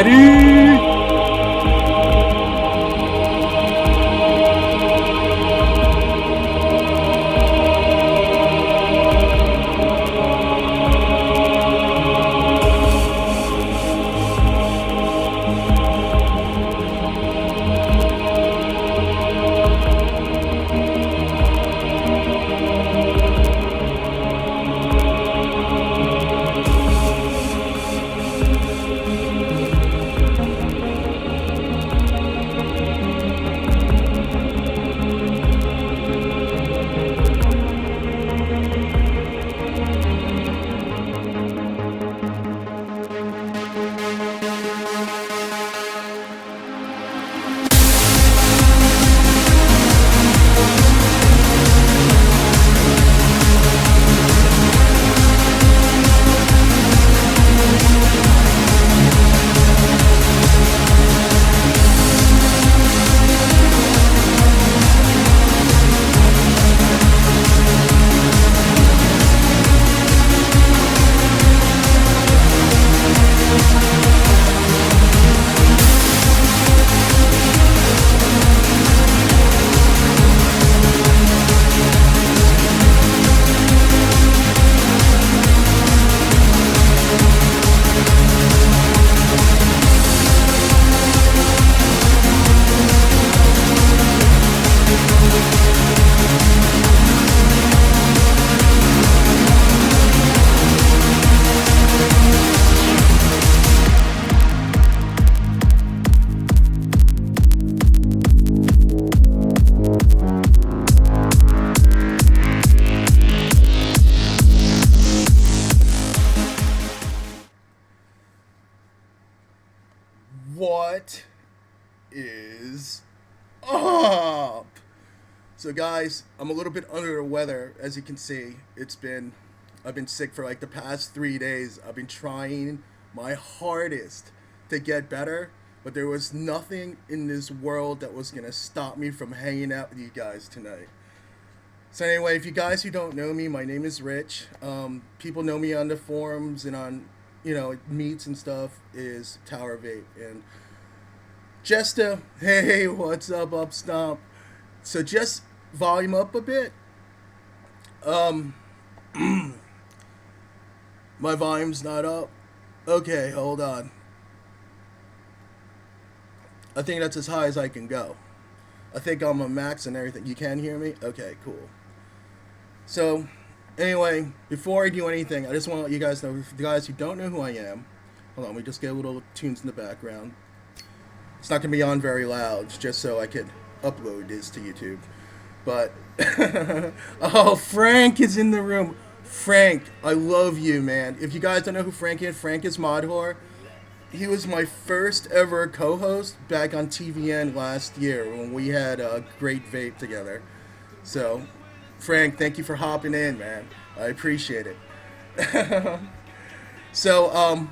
Ready? What is up? So guys, I'm a little bit under the weather, as you can see. I've been sick for like the past 3 days. I've been trying my hardest to get better, but there was nothing in this world that was gonna stop me from hanging out with you guys tonight. So anyway, if you guys who don't know me, my name is Rich. People know me on the forums and on, meets and stuff is Tower Vape. And just hey, what's up, Stomp? So just volume up a bit. My volume's not up. Okay, hold on. I think that's as high as I can go. I think I'm a max and everything. You can hear me? Okay, cool. So, anyway, before I do anything, I just want to let you guys know, for the guys who don't know who I am, hold on, we just get a little tunes in the background. It's not going to be on very loud, just so I could upload this to YouTube. But, oh, Frank is in the room. Frank, I love you, man. If you guys don't know who Frank is Mod Whore. He was my first ever co-host back on TVN last year when we had a great vape together. So, Frank, thank you for hopping in, man. I appreciate it. So,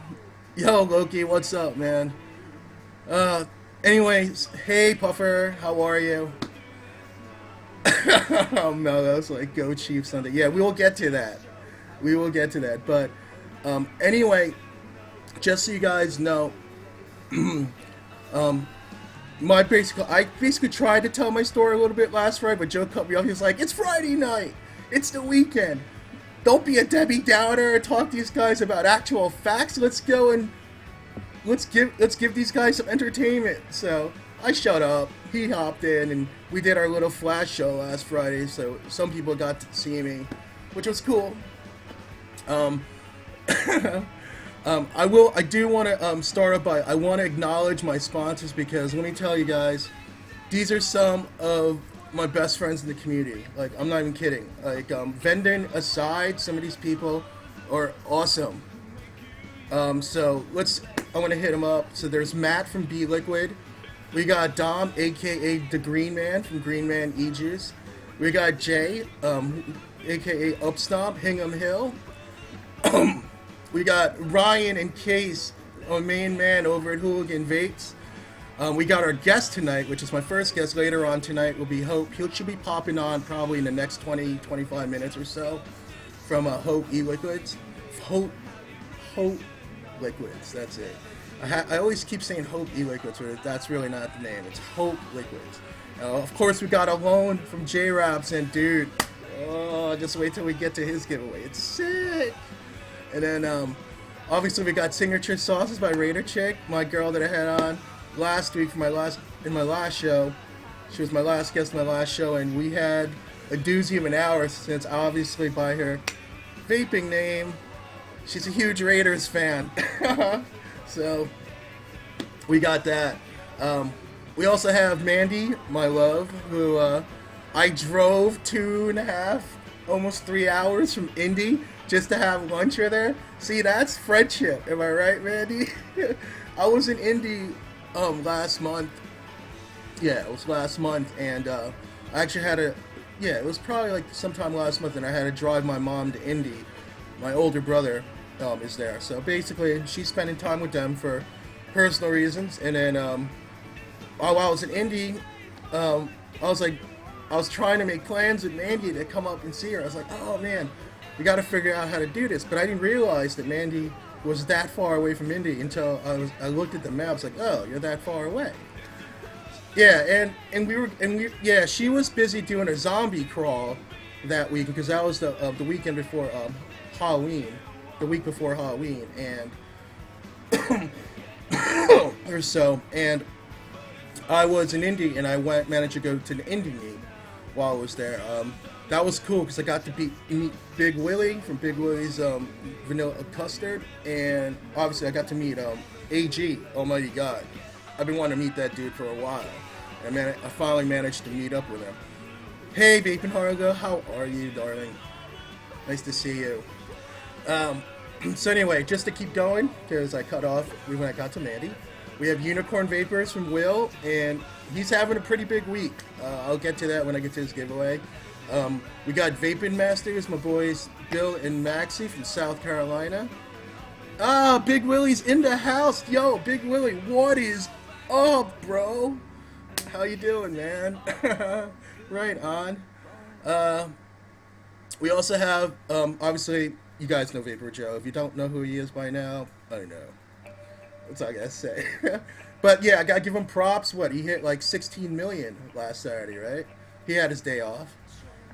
yo, Loki, what's up, man? Anyways, hey, Puffer, how are you? Oh, Mello's like, go Chiefs Sunday. Yeah, we will get to that. But, anyway, just so you guys know, I basically tried to tell my story a little bit last Friday, but Joe cut me off. He was like, "It's Friday night. It's the weekend. Don't be a Debbie Downer. Talk to these guys about actual facts. Let's go and let's give these guys some entertainment." So I shut up. He hopped in, and we did our little flash show last Friday. So some people got to see me, which was cool. I do want to start up by, I want to acknowledge my sponsors, because let me tell you guys, these are some of my best friends in the community. Like, I'm not even kidding. Like, vending aside, some of these people are awesome. So I want to hit them up. So there's Matt from B Liquid. We got Dom, aka the Green Man from Green Man E-Juice. We got Jay, aka Upstomp, Hingham Hill. We got Ryan and Case, our main man over at Hooligan Vapes. We got our guest tonight, which is my first guest later on tonight, will be Hope. He should be popping on probably in the next 20-25 minutes or so from Hope E-Liquids. Hope Liquids, that's it. I always keep saying Hope E-Liquids, but that's really not the name. It's Hope Liquids. Of course, we got a loan from J-Raps, and dude, oh, just wait till we get to his giveaway. It's sick. And then, obviously, we got Signature Sauces by Raider Chick, my girl that I had on last week for my last show. She was my last guest in my last show, and we had a doozy of an hour since, obviously, by her vaping name, she's a huge Raiders fan. So, we got that. We also have Mandy, my love, who I drove 2.5, almost 3 hours from Indy just to have lunch with her. See, that's friendship. Am I right, Mandy? I was in Indy last month. Yeah, it was last month, and I actually had it was probably like sometime last month, and I had to drive my mom to Indy. My older brother is there. So basically, she's spending time with them for personal reasons, and then while I was in Indy, I was trying to make plans with Mandy to come up and see her. I was like, oh man, we got to figure out how to do this. But I didn't realize that Mandy was that far away from Indy until I looked at the map. It's like, oh, you're that far away. Yeah, and she was busy doing a zombie crawl that week because that was the weekend before Halloween, the week before Halloween, and or so, and I was in Indy, and I managed to go to the Indy meet while I was there. That was cool because I got to meet Big Willie from Big Willie's Vanilla Custard, and obviously I got to meet AG, Almighty God. I've been wanting to meet that dude for a while, and I finally managed to meet up with him. Hey, Vaping Hargo, how are you, darling? Nice to see you. So anyway, just to keep going, because I cut off when I got to Mandy, we have Unicorn Vapors from Will, and he's having a pretty big week. I'll get to that when I get to his giveaway. We got Vaping Masters, my boys Bill and Maxie from South Carolina. Big Willie's in the house. Yo, Big Willie, what is up, bro? How you doing, man? Right on. We also have, obviously, you guys know Vapor Joe. If you don't know who he is by now, I don't know. That's all I gotta say. But yeah, I gotta give him props. What, he hit like 16 million last Saturday, right? He had his day off,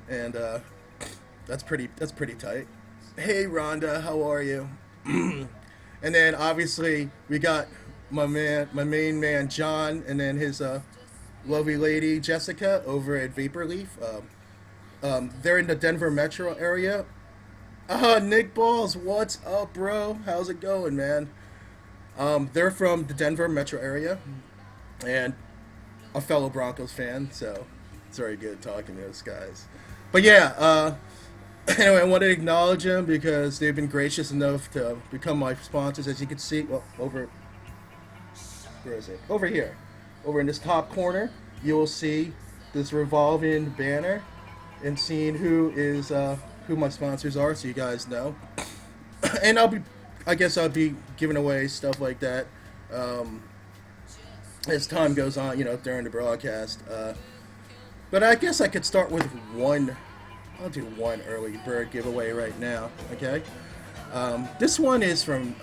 and that's pretty tight. Hey, Rhonda, how are you? And then obviously we got my main man John, and then his lovely lady Jessica over at Vapor Leaf. They're in the Denver metro area. Nick Balls, what's up, bro? How's it going, man? They're from the Denver metro area, and a fellow Broncos fan, so it's very good talking to those guys. But yeah, anyway, I want to acknowledge them because they've been gracious enough to become my sponsors. As you can see, well, where is it? Over here. Over in this top corner, you will see this revolving banner and seeing who my sponsors are, so you guys know. And I guess I'll be giving away stuff like that as time goes on, during the broadcast. But I guess I could start with one. I'll do one early bird giveaway right now, okay? This one is from,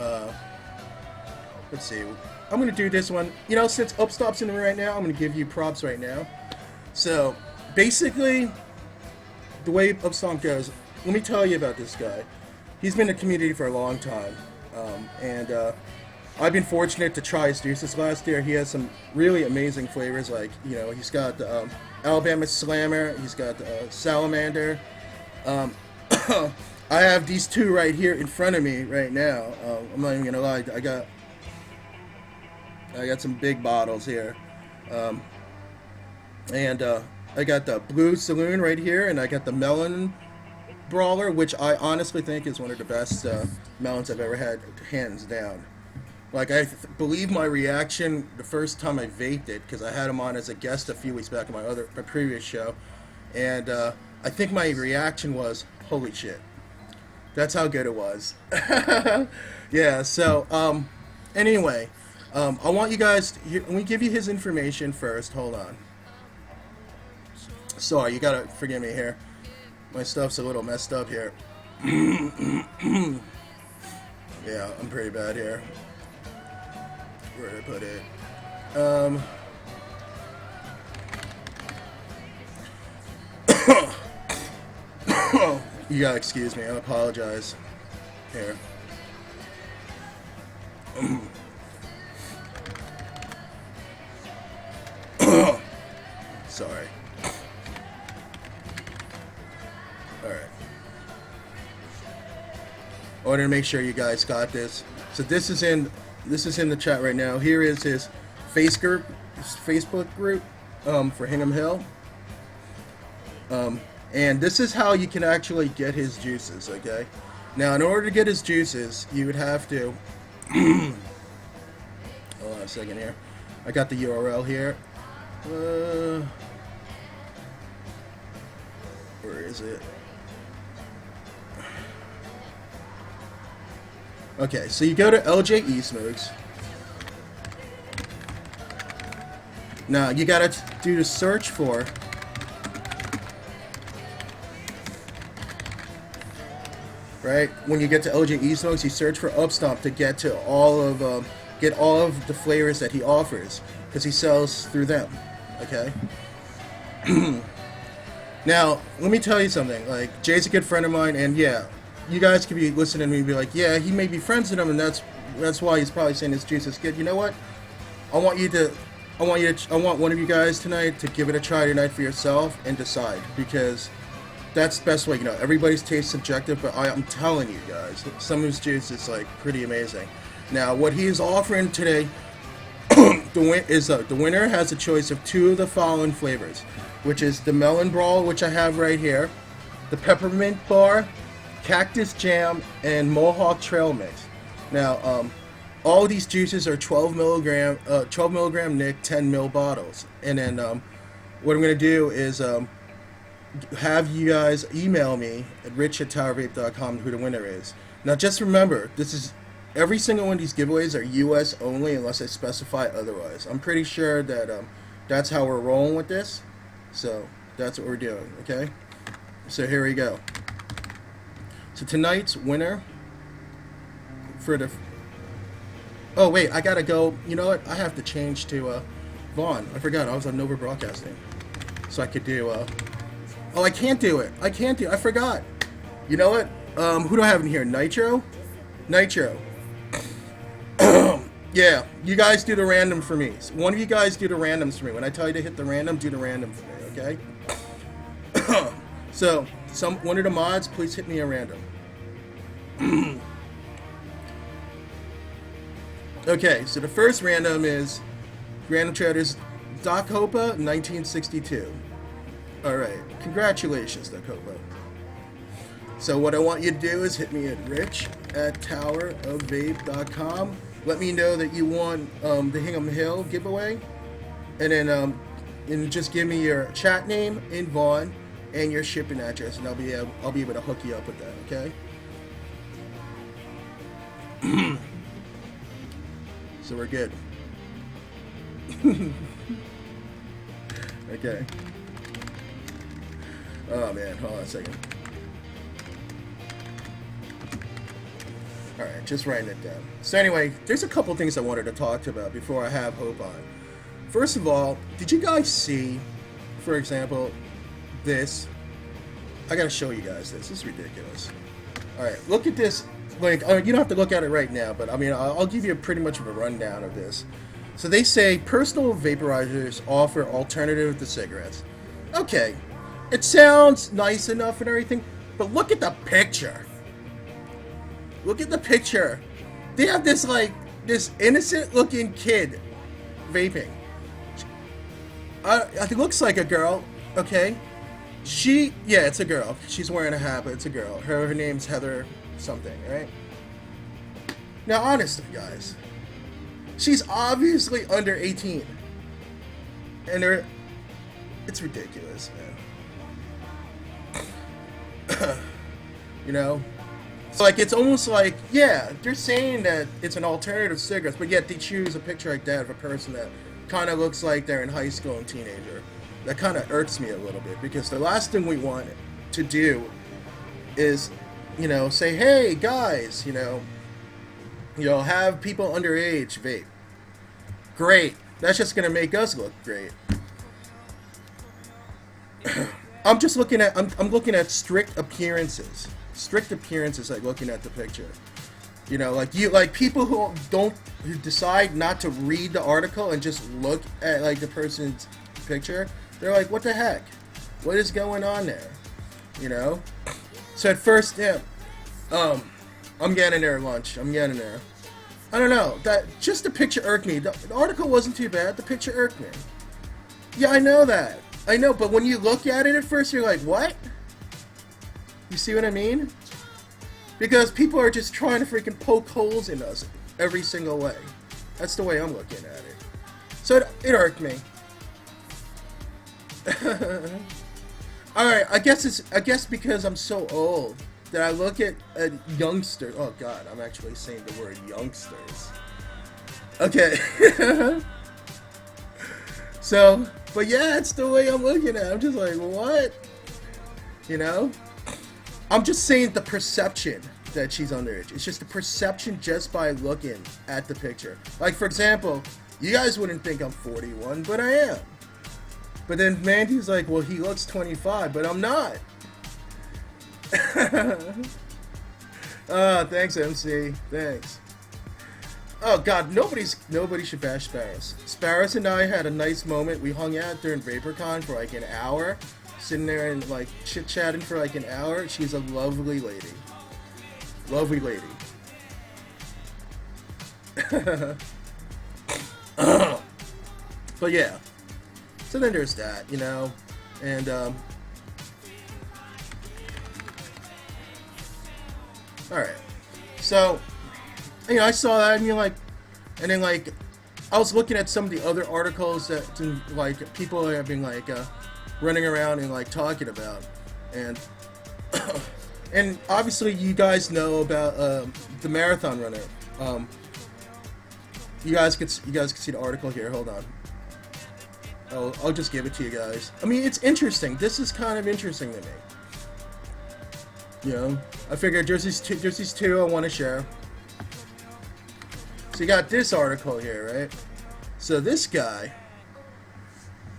let's see. I'm going to do this one. Since Upstop's in the room right now, I'm going to give you props right now. So, basically, the way Upstomp goes, let me tell you about this guy. He's been in the community for a long time. And I've been fortunate to try his juices last year. He has some really amazing flavors, like, he's got the Alabama Slammer, he's got the Salamander. I have these two right here in front of me right now. I'm not even gonna lie, I got some big bottles here. And I got the Blue Saloon right here, and I got the Melon Brawler, which I honestly think is one of the best melons I've ever had, hands down. Like, I believe my reaction the first time I vaped it, because I had him on as a guest a few weeks back in my previous show, and I think my reaction was, holy shit. That's how good it was. Yeah, so, anyway, I want you guys, let me give you his information first. Hold on. Sorry, you gotta forgive me here. My stuff's a little messed up here. Yeah, I'm pretty bad here. Where did I put it? You gotta excuse me. I apologize. Here. Sorry. Alright. I wanted to make sure you guys got this. So this is in the chat right now. Here is his Facebook group for Hingham Hill. And this is how you can actually get his juices, okay? Now, in order to get his juices, you would have to... Hold on a second here. I got the URL here. Where is it? Okay, so you go to LJ eSmokes. Now, you gotta do the search for... Right? When you get to LJ eSmokes, you search for Upstomp to get to all of the flavors that he offers, because he sells through them. Okay. Now, let me tell you something. Like, Jay's a good friend of mine, and yeah, you guys could be listening to me and be like, yeah, he may be friends with him, and that's why he's probably saying his juice is good. You know what? I want one of you guys tonight to give it a try tonight for yourself and decide, because that's the best way. You know, everybody's taste subjective, but I'm telling you guys, some of his juice is like pretty amazing. Now, what he is offering today, the winner has a choice of two of the following flavors, which is the Melon Brawl, which I have right here, the Peppermint Bar, Cactus Jam, and Mohawk Trail Mix. Now, all of these juices are 12 milligram Nick, 10 ml bottles. And then what I'm going to do is have you guys email me at rich@towervape.com who the winner is. Now, just remember, every single one of these giveaways are U.S. only unless I specify otherwise. I'm pretty sure that that's how we're rolling with this. So that's what we're doing, okay? So here we go. So tonight's winner for the... Oh, wait, I gotta go. You know what? I have to change to Vaughn. I forgot. I was on Nova Broadcasting. So I could do... Oh, I can't do it. I forgot. You know what? Who do I have in here? Nitro? Nitro. Yeah, you guys do the random for me. One of you guys do the randoms for me. When I tell you to hit the random, do the random for me, okay? So, one of the mods, please hit me a random. Okay, so the first random is Random Traders Doc Hopa 1962. Alright, congratulations, Doc Hopa. So what I want you to do is hit me at rich@towerofvape.com. Let me know that you won the Hingham Hill giveaway, and then and just give me your chat name in Vaughn and your shipping address, and I'll be able to hook you up with that. Okay. So we're good. Okay. Oh man, hold on a second. Alright, just writing it down. So anyway, there's a couple things I wanted to talk about before I have Hope on. First of all, did you guys see, for example, this? I gotta show you guys this. This is ridiculous. Alright, look at this link. You don't have to look at it right now, but I mean, I'll give you pretty much of a rundown of this. So they say personal vaporizers offer alternative to cigarettes. Okay, it sounds nice enough and everything, but look at the picture. Look at the picture. They have this innocent-looking kid vaping. It looks like a girl, okay? Yeah, it's a girl. She's wearing a hat, but it's a girl. Her name's Heather something, right? Now, honestly, guys, she's obviously under 18. And it's ridiculous, man. You know? Like, it's almost like, yeah, they're saying that it's an alternative to cigarettes, but yet they choose a picture like that of a person that kind of looks like they're in high school and teenager. That kind of irks me a little bit, because the last thing we want to do is, you know, say, hey, guys, you know, have people underage vape. Great. That's just gonna make us look great. I'm just looking at I'm looking at strict appearances. Strict appearances, like looking at the picture. You know, like people who decide not to read the article and just look at like the person's picture, they're like, what the heck? What is going on there? You know? So at first, yeah, I'm getting there, lunch. I'm getting there. I don't know. That just the picture irked me. The article wasn't too bad. The picture irked me. Yeah, I know that. I know, but when you look at it at first, you're like, what? You see what I mean? Because people are just trying to freaking poke holes in us every single way. That's the way I'm looking at it. So it irked me. Alright, I guess because I'm so old that I look at youngsters. Oh god, I'm actually saying the word youngsters. Okay. So, but yeah, it's the way I'm looking at it. I'm just like, what? You know? I'm just saying the perception that she's underage. It's just the perception just by looking at the picture. Like, for example, you guys wouldn't think I'm 41, but I am. But then Mandy's like, well, he looks 25, but I'm not. Thanks, MC. Thanks. Oh god, nobody should bash Sparrows. Sparrows and I had a nice moment. We hung out during VaporCon for like an hour, sitting there and like chit-chatting for like an hour. She's a lovely lady. Lovely lady. But yeah. So then there's that, you know, and alright. So, you know, I saw that and you're like, and then like, I was looking at some of the other articles that like people have been like running around and like talking about, and and obviously you guys know about the marathon runner. You guys can see the article here. Hold on. I'll just give it to you guys. I mean, it's interesting. This is kind of interesting to me. You know, I figured there's these two I want to share. So you got this article here, right? So this guy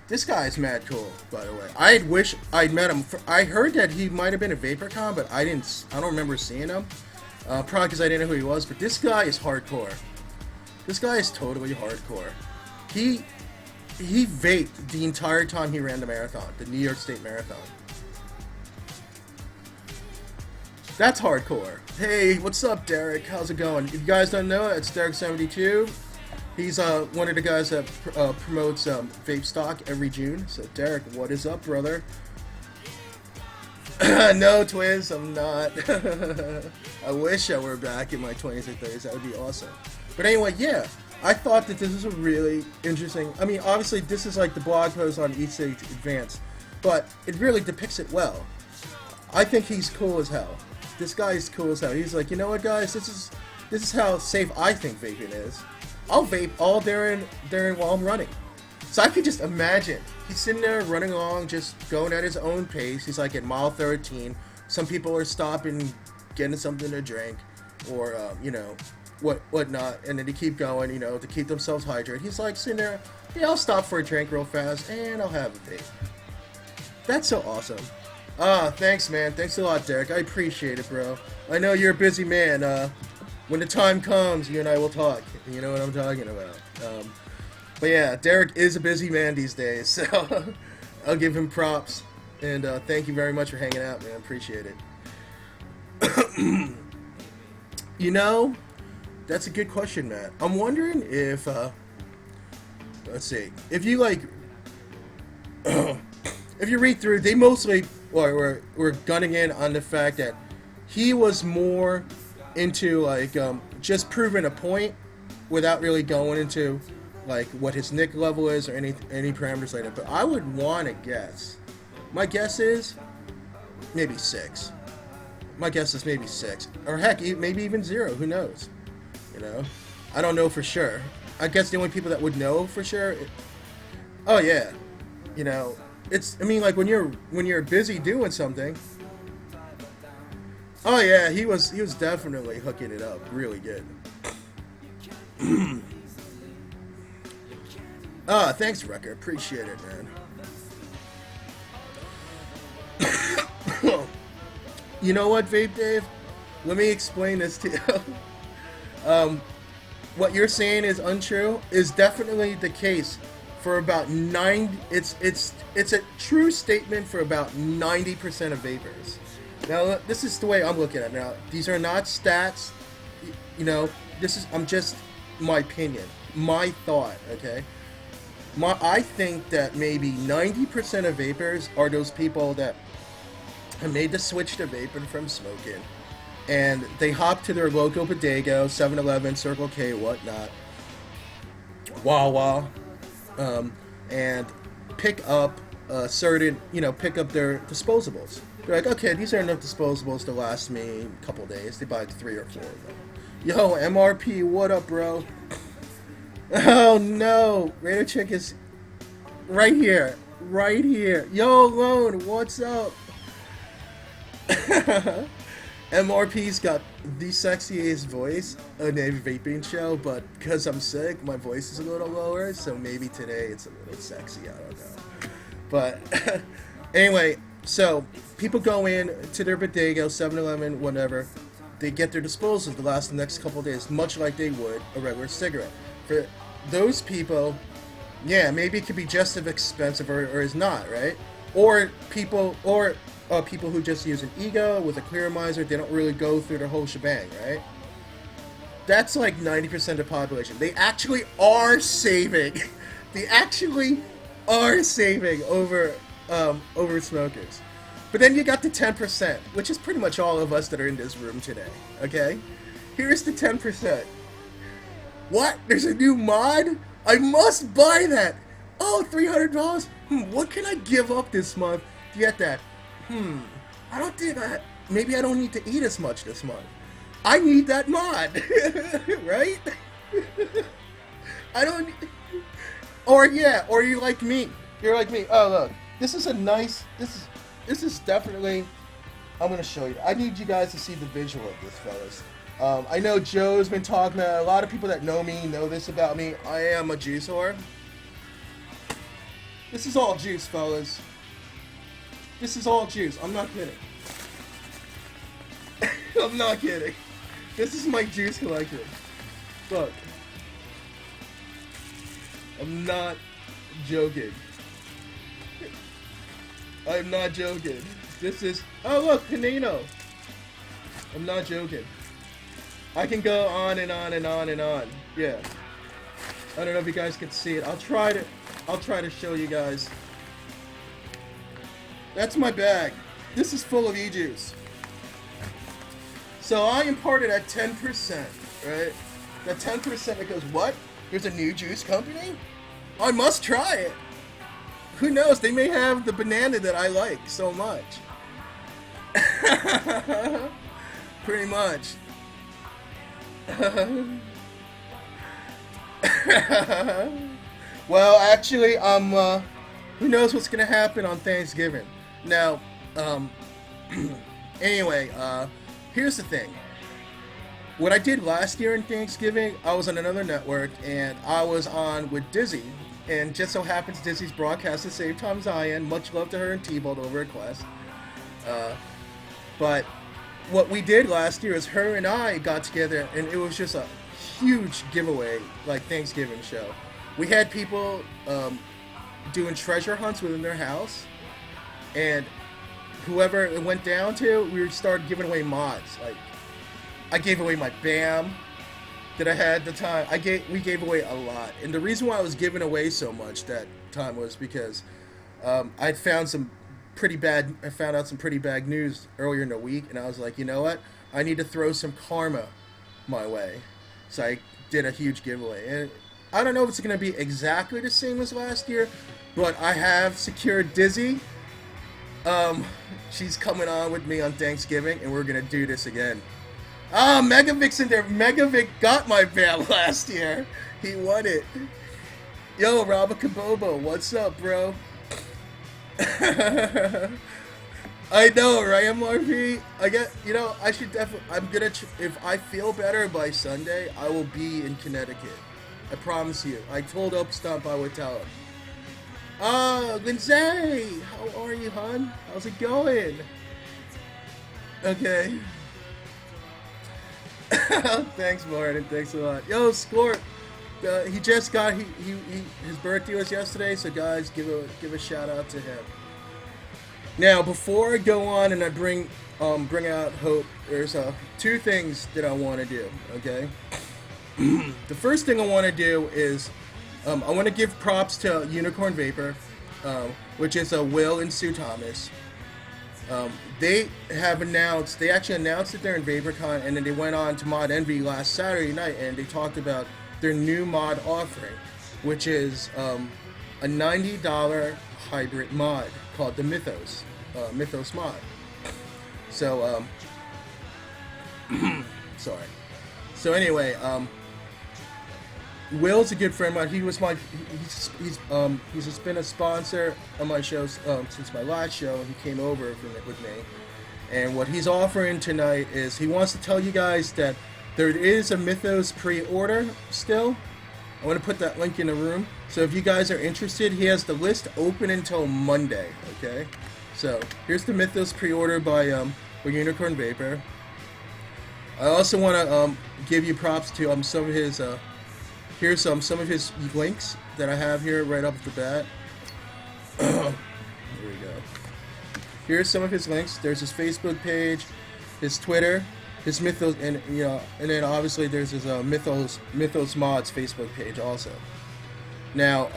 is mad cool, by the way. I wish I'd met him. I heard that he might have been at VaporCon, but I don't remember seeing him. Probably because I didn't know who he was. But this guy is hardcore. This guy is totally hardcore. He vaped the entire time he ran the marathon, the New York State Marathon. That's hardcore. Hey, what's up, Derek? How's it going? If you guys don't know, it's Derek72. He's one of the guys that promotes vape stock every June. So, Derek, what is up, brother? No, Twins, I'm not. I wish I were back in my 20s or 30s. That would be awesome. But anyway, yeah. I thought that this was a really interesting... I mean, obviously, this is like the blog post on Eat Stage Advance, but it really depicts it well. I think he's cool as hell. This guy is cool as hell. He's like, you know what, guys? This is how safe I think vaping is. I'll vape all during while I'm running. So I could just imagine. He's sitting there running along, just going at his own pace. He's like at mile 13. Some people are stopping, getting something to drink, or, you know... whatnot, and then they keep going, you know, to keep themselves hydrated. He's like sitting there, yeah, I'll stop for a drink real fast, and I'll have a vape. That's so awesome. Thanks, man. Thanks a lot, Derek. I appreciate it, bro. I know you're a busy man. When the time comes, you and I will talk. You know what I'm talking about. But yeah, Derek is a busy man these days, so I'll give him props. And thank you very much for hanging out, man. Appreciate it. You know... That's a good question, Matt. I'm wondering if, let's see, if you like, if you read through, they mostly were gunning in on the fact that he was more into like just proving a point without really going into like what his nick level is or any parameters like that. But I would want to guess. My guess is maybe 6. My guess is maybe 6, or heck, maybe even 0. Who knows? You know, I don't know for sure. I guess the only people that would know for sure. Oh yeah, you know, it's. I mean, like when you're busy doing something. Oh yeah, he was definitely hooking it up really good. Ah, thanks, Wrecker. Appreciate it, man. You know what, Vape Dave? Let me explain this to you. What you're saying is untrue is definitely the case for about 90. It's a true statement for about 90% of vapors. Now, this is the way I'm looking at it. Now, these are not stats. You know, this is I'm just my opinion, my thought. Okay, I think that maybe 90% of vapors are those people that have made the switch to vaping from smoking, and they hop to their local bodega, 7-Eleven, Circle K, whatnot, Wawa, and pick up pick up their disposables. They're like, okay, these are enough disposables to last me a couple days. They buy like 3 or 4 of them. Yo, MRP, what up, bro? Oh no, Raider Chick is right here, right here. Yo, Lone, what's up? MRP's got the sexiest voice on a vaping show, but because I'm sick, my voice is a little lower, so maybe today it's a little sexy, I don't know. But anyway, so people go in to their bodega, 7-Eleven, whatever. They get their disposals to last the next couple of days, much like they would a regular cigarette. For those people, yeah, maybe it could be just as expensive or is not, right? Or people who just use an ego with a clear miser, they don't really go through the whole shebang, right? That's like 90% of the population. They actually are saving. They actually are saving over smokers. But then you got the 10%, which is pretty much all of us that are in this room today, okay? Here's the 10%. What? There's a new mod? I must buy that! Oh, $300? What can I give up this month to get that? I don't think maybe I don't need to eat as much this month. I need that mod, right? I don't. Or you're like me. You're like me. Oh look, this is a nice. This is definitely. I'm gonna show you. I need you guys to see the visual of this, fellas. I know Joe's been talking about. A lot of people that know me know this about me. I am a juice whore. This is all juice, fellas. This is all juice. I'm not kidding. I'm not kidding. This is my juice collection. Look. I'm not joking. I'm not joking. This is... Oh, look, Canino. I'm not joking. I can go on and on and on and on. Yeah. I don't know if you guys can see it. I'll try to show you guys. That's my bag. This is full of e-juice. So I imported at 10%, right? That 10% that goes, what? There's a new juice company? I must try it. Who knows? They may have the banana that I like so much. Pretty much. Well, actually, who knows what's gonna happen on Thanksgiving? Now, anyway, here's the thing. What I did last year in Thanksgiving, I was on another network, and I was on with Dizzy, and just so happens Dizzy's broadcast the same time as I am. Much love to her and T-Bolt over at Quest. But what we did last year is her and I got together, and it was just a huge giveaway, like Thanksgiving show. We had people doing treasure hunts within their house, and whoever it went down to, we started giving away mods. Like, I gave away my BAM that I had at the time. We gave away a lot, and the reason why I was giving away so much that time was because I found out some pretty bad news earlier in the week, and I was like, you know what? I need to throw some karma my way. So I did a huge giveaway, and I don't know if it's going to be exactly the same as last year, but I have secured Dizzy. She's coming on with me on Thanksgiving, and we're going to do this again. Ah, Megavic's in there. Megavic got my bail last year. He won it. Yo, Robert Kabobo, what's up, bro? I know, right, MRP? I should definitely, if I feel better by Sunday, I will be in Connecticut. I promise you. I told Up Stump I would tell him. Oh, Lindsay! How are you, hon? How's it going? Okay. Thanks, Martin. Thanks a lot. Yo, Scorp! He just got his birthday was yesterday, so guys, give a shout out to him. Now, before I go on and I bring out Hope, there's two things that I want to do. Okay. The first thing I want to do is I want to give props to Unicorn Vapor, which is Will and Sue Thomas. They actually announced that they're in VaporCon, and then they went on to Mod Envy last Saturday night, and they talked about their new mod offering, which is a $90 hybrid mod called the Mythos mod. So, sorry. So anyway, Will's a good friend of mine. He's been a sponsor on my shows since my last show. He came over with me, and what he's offering tonight is he wants to tell you guys that there is a Mythos pre-order still. I want to put that link in the room. So if you guys are interested, he has the list open until Monday. Okay, so here's the Mythos pre-order by Unicorn Vapor. I also want to give you props to some of his. Here's some of his links that I have here right off the bat. Here we go. Here's some of his links. There's his Facebook page, his Twitter, his Mythos, and then obviously there's his Mythos Mods Facebook page also. Now,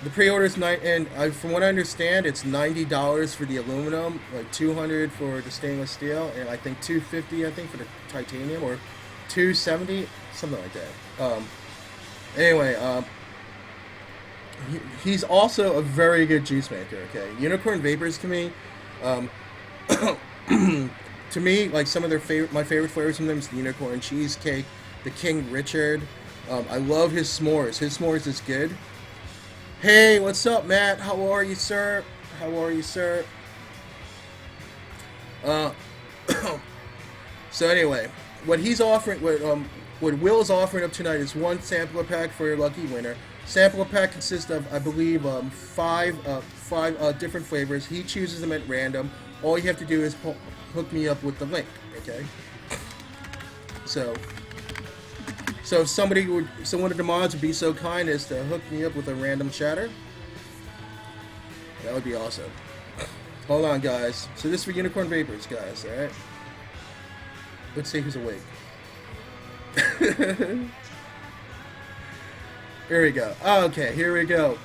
the pre-order's from what I understand, it's $90 for the aluminum, like $200 for the stainless steel, and I think $250 for the titanium, or $270, something like that. Anyway, he's also a very good juice maker. Okay, Unicorn Vapors to me, like some of my favorite flavors from them is the Unicorn Cheesecake, the King Richard. I love his s'mores. His s'mores is good. Hey, what's up, Matt? How are you, sir? So anyway, what he's offering, what Will's offering up tonight is one sampler pack for your lucky winner. Sampler pack consists of, I believe, five different flavors. He chooses them at random. All you have to do is hook me up with the link. Okay. So if someone of the mods would be so kind as to hook me up with a random chatter, that would be awesome. Hold on, guys. So this is for Unicorn Vapors, guys. All right. Let's see who's awake. Here we go. Okay, here we go.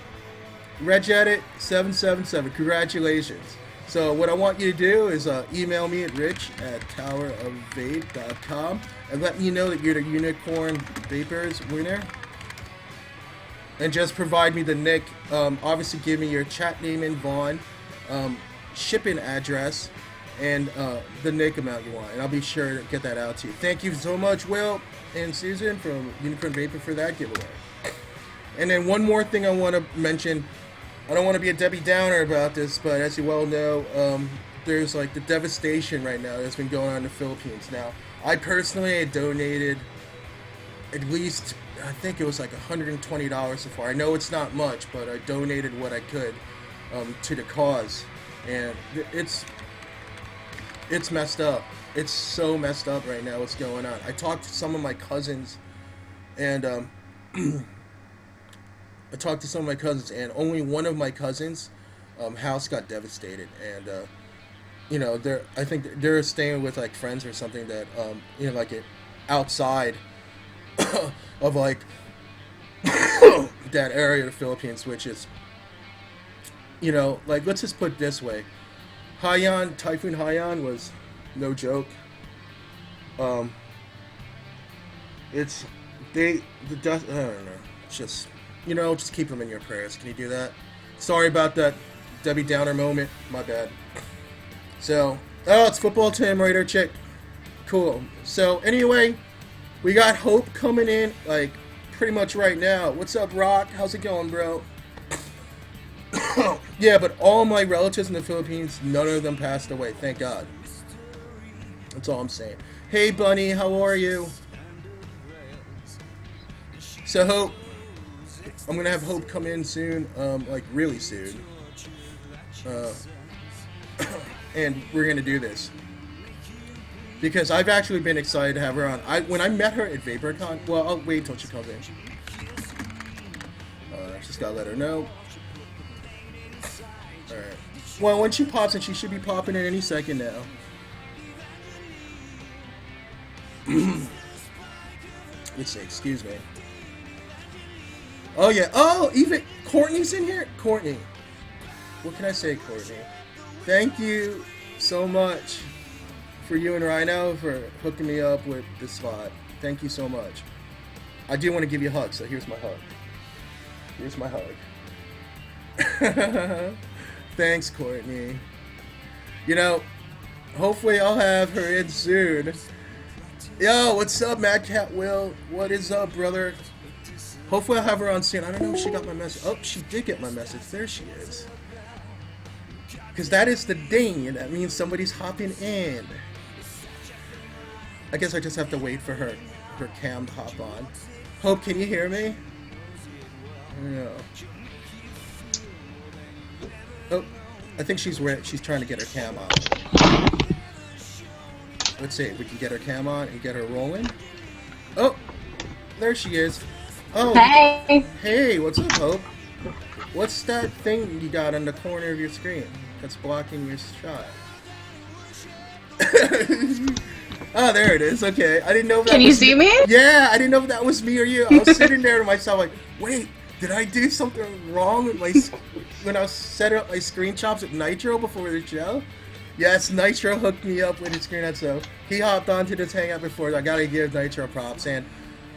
Regedit 777. Congratulations. So what I want you to do is email me at rich@towerofvape.com and let me know that you're the Unicorn Vapors winner. And just provide me the nick. Obviously, give me your chat name and Vaughn, shipping address, and the nick amount you want, and I'll be sure to get that out to you. Thank you so much, Will and Susan from Unicorn Vapor, for that giveaway. And then one more thing I want to mention. I don't want to be a Debbie Downer about this, but as you well know, there's like the devastation right now that's been going on in the Philippines. Now, I personally had donated at least, I think it was like $120 so far. I know it's not much, but I donated what I could to the cause, and it's messed up. It's so messed up right now what's going on. I talked to some of my cousins, and only one of my cousins' house got devastated, and I think they're staying with like friends or something that like it outside of like that area of the Philippines, which is like, let's just put it this way. Typhoon Haiyan was no joke. It's the dust. I don't know. It's just just keep them in your prayers. Can you do that? Sorry about that Debbie Downer moment. My bad. So, it's football time right there, chick. Cool. So anyway, we got Hope coming in like pretty much right now. What's up, Rock? How's it going, bro? Yeah, but all my relatives in the Philippines, none of them passed away. Thank God. That's all I'm saying. Hey, Bunny, how are you? So, Hope, I'm gonna have Hope come in soon, like really soon, and we're gonna do this because I've actually been excited to have her on. When I met her at VaporCon, well, I'll wait until she comes in. Just gotta let her know. All right. Well, when she pops in, she should be popping in any second now. Let's see. Excuse me. Oh yeah. Oh, even Courtney's in here. Courtney. What can I say, Courtney? Thank you so much for you and Rhino for hooking me up with this spot. Thank you so much. I do want to give you a hug, so here's my hug. Here's my hug. Thanks, Courtney. You know, hopefully I'll have her in soon. Yo, what's up, Mad Cat Will? What is up, brother? Hopefully I'll have her on soon. I don't know if she got my message. Oh, she did get my message. There she is. Because that is the ding, and that means somebody's hopping in. I guess I just have to wait for her cam to hop on. Hope, can you hear me? No. Oh, I think she's trying to get her cam on. Let's see if we can get her cam on and get her rolling. Oh, there she is. Oh, hey. Hey, what's up, Hope? What's that thing you got on the corner of your screen that's blocking your shot? Oh, there it is. Okay, I didn't know if that Can you see me? Yeah, I didn't know if that was me or you. I was sitting there to myself like, wait, did I do something wrong with my when I was setting up my screenshots with Nitro before the show? Yes, Nitro hooked me up with his screen, so he hopped onto this hangout before. I gotta give Nitro props. And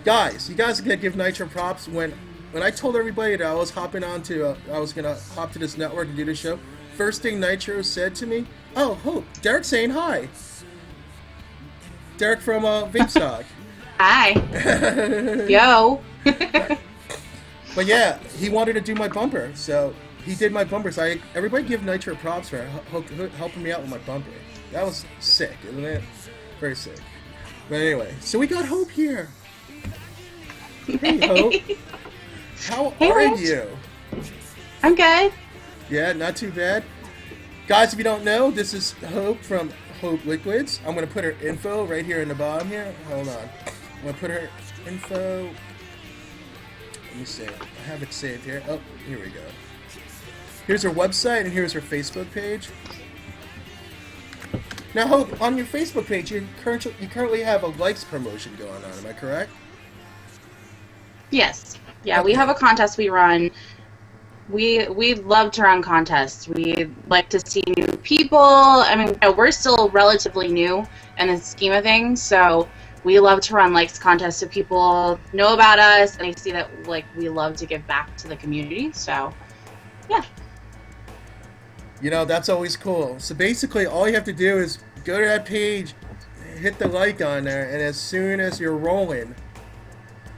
guys, you guys can give Nitro props. When I told everybody that I was hopping onto, I was gonna hop to this network and do this show. First thing Nitro said to me, "Oh, Hope, Derek's saying hi." Derek from Vape Stock. Hi. Yo. But yeah, he wanted to do my bumper, so he did my bumper. So everybody give Nitro props for helping me out with my bumper. That was sick, isn't it? Very sick. But anyway, so we got Hope here. Hey, Hope. How are you? I'm good. Yeah, not too bad. Guys, if you don't know, this is Hope from Hope Liquids. I'm going to put her info right here in the bottom here. Hold on. I'm going to put her info. Let me see. I have it saved here. Oh, here we go. Here's her website and here's her Facebook page. Now, Hope, on your Facebook page, you currently have a likes promotion going on. Am I correct? Yes. Yeah, we have a contest we run. We love to run contests. We like to see new people. I mean, we're still relatively new in the scheme of things, so we love to run likes contests so people know about us and they see that we love to give back to the community. So, yeah. You know, that's always cool. So basically, all you have to do is go to that page, hit the like on there, and as soon as you're rolling,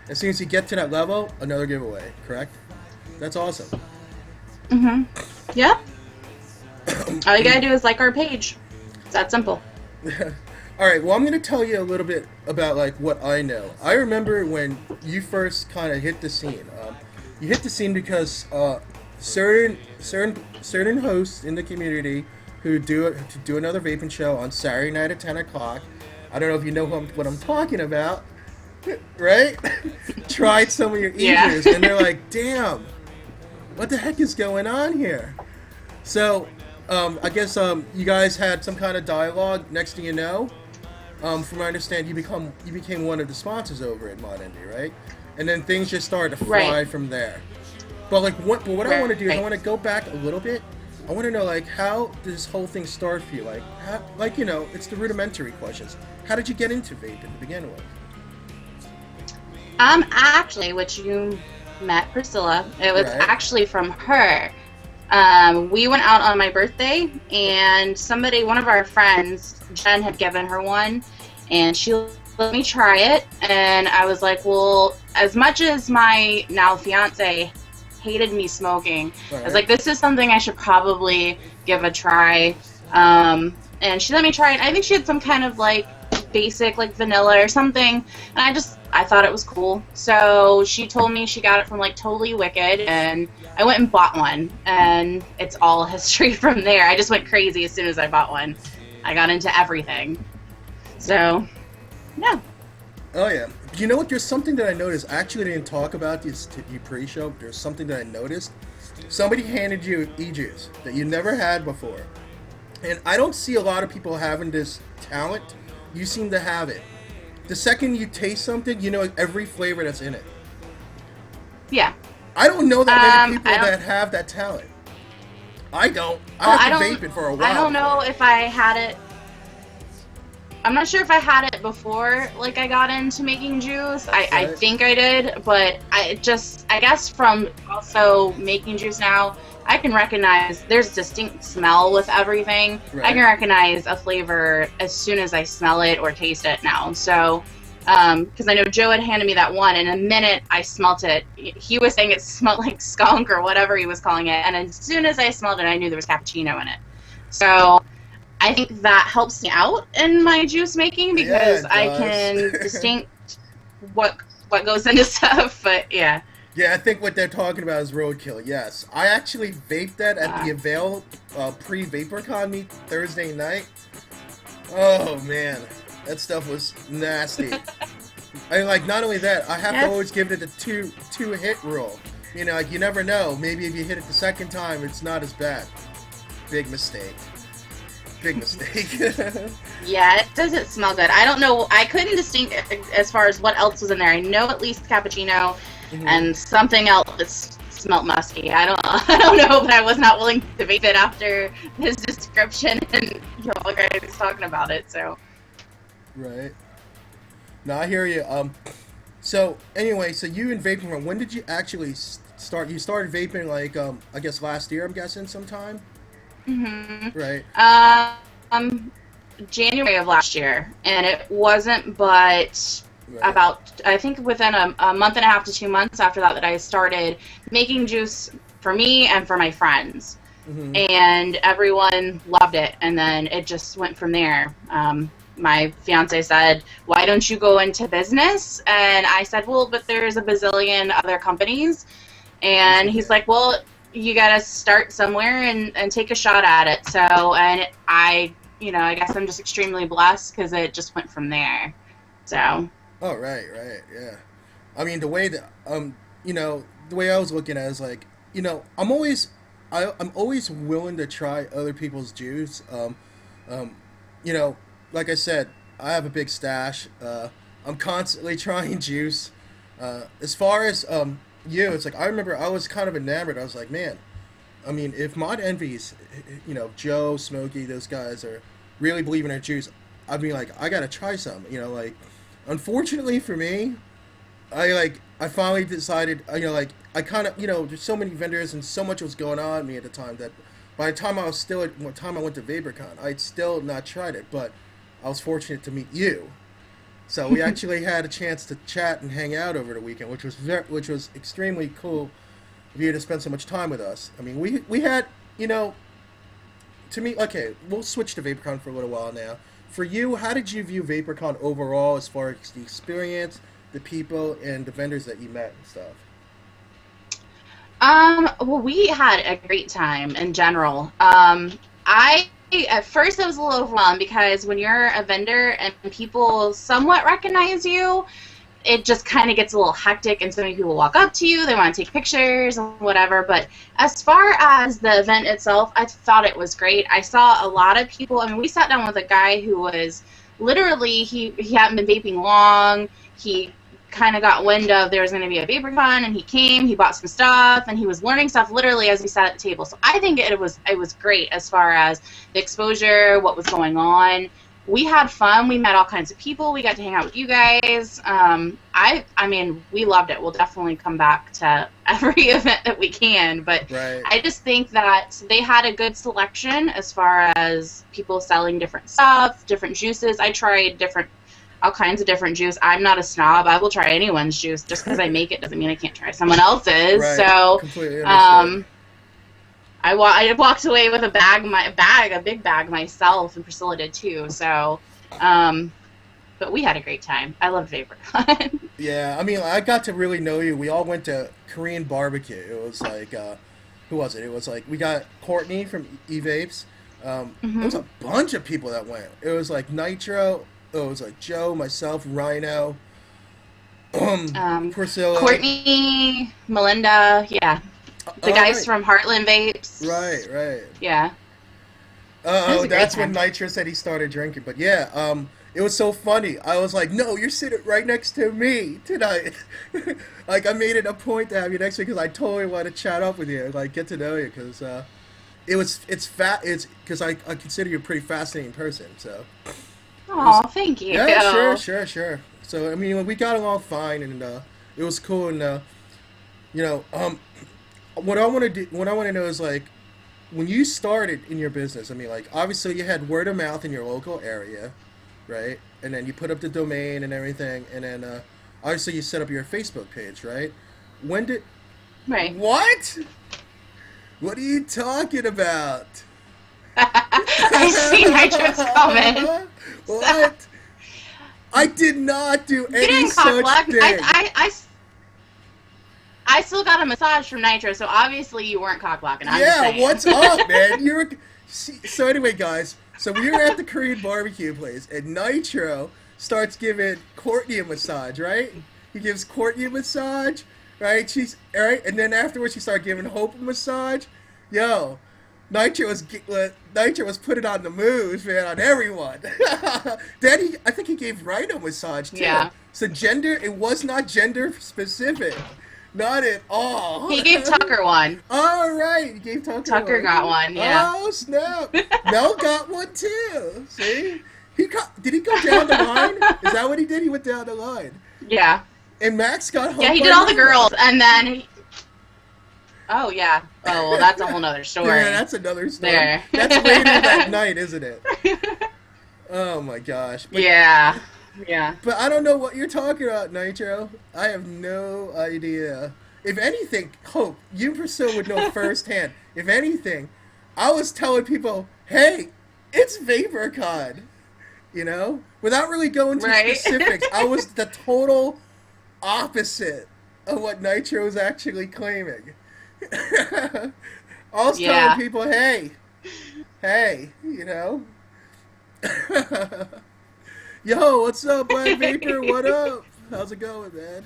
as soon as you get to that level, another giveaway, correct? That's awesome. Mm-hmm. Yeah. All you gotta do is like our page. It's that simple. All right, well, I'm going to tell you a little bit about, what I know. I remember when you first kind of hit the scene. You hit the scene because certain hosts in the community who do another vaping show on Saturday night at 10 o'clock. I don't know if you know what I'm talking about, right? Tried some of your eaters, and they're like, damn, what the heck is going on here? So, I guess you guys had some kind of dialogue. Next thing you know, from what I understand, you became one of the sponsors over at Mod Indie, right? And then things just started to fly from there. But what I want to do is I want to go back a little bit. I want to know how did this whole thing start for you? It's the rudimentary questions. How did you get into vaping to begin with? Actually, which you met Priscilla. It was actually from her. We went out on my birthday, and one of our friends, Jen, had given her one, and she let me try it, and I was like, well, as much as my now fiance hated me smoking, I was like, this is something I should probably give a try, and she let me try it. I think she had some kind of basic, like vanilla or something. And I thought it was cool. So she told me she got it from like Totally Wicked, and I went and bought one, and it's all history from there. I just went crazy as soon as I bought one. I got into everything. So, yeah. Oh yeah. You know what? There's something that I noticed. I actually didn't talk about this to you pre-show. There's something that I noticed. Somebody handed you e-juice that you never had before. And I don't see a lot of people having this talent. You seem to have it. The second you taste something, you know every flavor that's in it. Yeah. I don't know that many people that have that talent. I don't. I have to vape it for a while. I don't know if I had it. I'm not sure if I had it before, like, I got into making juice. I think I did, but I guess from also making juice now, I can recognize there's a distinct smell with everything. Right. I can recognize a flavor as soon as I smell it or taste it now. So, because I know Joe had handed me that one, and the minute I smelt it, he was saying it smelled like skunk or whatever he was calling it, and as soon as I smelled it, I knew there was cappuccino in it. So I think that helps me out in my juice making because I can distinct what goes into stuff. But yeah. Yeah, I think what they're talking about is roadkill. Yes, I actually vaped that at the Avail pre-VaporCon meet Thursday night. Oh man, that stuff was nasty. I mean, like, not only that, I have to always give it a two hit rule. You know, like, you never know. Maybe if you hit it the second time, it's not as bad. Big mistake. Big mistake. Yeah, it doesn't smell good. I don't know. I couldn't distinct as far as what else was in there. I know at least cappuccino and something else that smelled musky. I don't know, but I was not willing to vape it after his description and y'all guys talking about it. So. Right. No, I hear you. So anyway, so you and vaping from when did you actually start? You started vaping like I guess last year. I'm guessing sometime. Mm-hmm. Right. January of last year, and it wasn't but about, I think within a month and a half to 2 months after that I started making juice for me and for my friends. Mm-hmm. And everyone loved it, and then it just went from there. My fiance said, why don't you go into business? And I said, well, but there's a bazillion other companies. And he's like, well, you got to start somewhere and take a shot at it. So, and I guess I'm just extremely blessed because it just went from there. So. Oh, right, yeah. I mean, the way that, the way I was looking at it is like, I'm always willing to try other people's juice. Like I said, I have a big stash. I'm constantly trying juice. As far as, it's like, I remember I was kind of enamored. I was like, man, I mean, if Mod Envy's, Joe, Smokey, those guys are really believing in juice, I'd be like, I gotta try some, unfortunately for me, I finally decided, I kind of, there's so many vendors and so much was going on with me at the time that by the time I went to VaporCon, I'd still not tried it, but I was fortunate to meet you. So we actually had a chance to chat and hang out over the weekend, which was extremely cool of you to spend so much time with us. I mean, we had, to me, okay, we'll switch to VaporCon for a little while now. For you, how did you view VaporCon overall as far as the experience, the people, and the vendors that you met and stuff? Well, we had a great time in general. At first I was a little overwhelmed because when you're a vendor and people somewhat recognize you, it just kind of gets a little hectic and so many people walk up to you, they want to take pictures and whatever. But as far as the event itself, I thought it was great. I saw a lot of people. I mean, we sat down with a guy who was literally, he hadn't been vaping long. He kind of got wind of there was going to be a VaporCon, and he came, he bought some stuff, and he was learning stuff literally as we sat at the table. So I think it was great as far as the exposure, what was going on. We had fun. We met all kinds of people. We got to hang out with you guys. I mean, we loved it. We'll definitely come back to every event that we can. But right. I just think that they had a good selection as far as people selling different stuff, different juices. I tried all kinds of different juice. I'm not a snob. I will try anyone's juice. Just because I make it doesn't mean I can't try someone else's. Right. So, I walked away with a big bag myself, and Priscilla did too. So, but we had a great time. I loved VaporCon. Yeah, I mean, I got to really know you. We all went to Korean barbecue. It was like, who was it? It was like we got Courtney from E-Vapes. There was a bunch of people that went. It was like Nitro. It was like Joe, myself, Rhino, Priscilla. Courtney, Melinda, yeah. The guys right. from Heartland Vapes. Right, right. Yeah. Oh, that's when Nitro said he started drinking. But yeah, it was so funny. I was like, no, you're sitting right next to me tonight. Like, I made it a point to have you next week because I totally want to chat up with you, like, get to know you because it's because I consider you a pretty fascinating person. So. Oh, thank you. Yeah, sure. So I mean, we got along fine, and it was cool. And you know, what I want to know is like, when you started in your business. I mean, like, obviously you had word of mouth in your local area, right? And then you put up the domain and everything, and then obviously you set up your Facebook page, right? When did? Right. What? What are you talking about? I see Nitro's comment. What? I did not do any such thing. I still got a massage from Nitro, so obviously you weren't cock-blocking. Yeah, what's up, man? So anyway, guys, so we were at the Korean barbecue place, and Nitro starts giving Courtney a massage, right? He gives Courtney a massage, right? And then afterwards she started giving Hope a massage. Yo, Nitro was putting on the moves, man, on everyone. Then I think he gave Rhino a massage too. Yeah. So it was not gender specific. Not at all. He gave Tucker one. All right, he gave Tucker one. Tucker got one, yeah. Oh, snap. Mel got one too. See? Did he go down the line? Is that what he did? He went down the line. Yeah. And Max got home. Yeah, he did all the girls, and then oh, yeah. Oh, well, that's a whole nother story. Yeah, that's another story. There. That's later that night, isn't it? Oh, my gosh. Yeah. But I don't know what you're talking about, Nitro. I have no idea. If anything, Hope, you and Priscilla would know firsthand. If anything, I was telling people, hey, it's VaporCon. You know? Without really going to specifics, I was the total opposite of what Nitro was actually claiming. I was telling people, hey, you know? Yo, what's up, Black Vapor? What up? How's it going, man?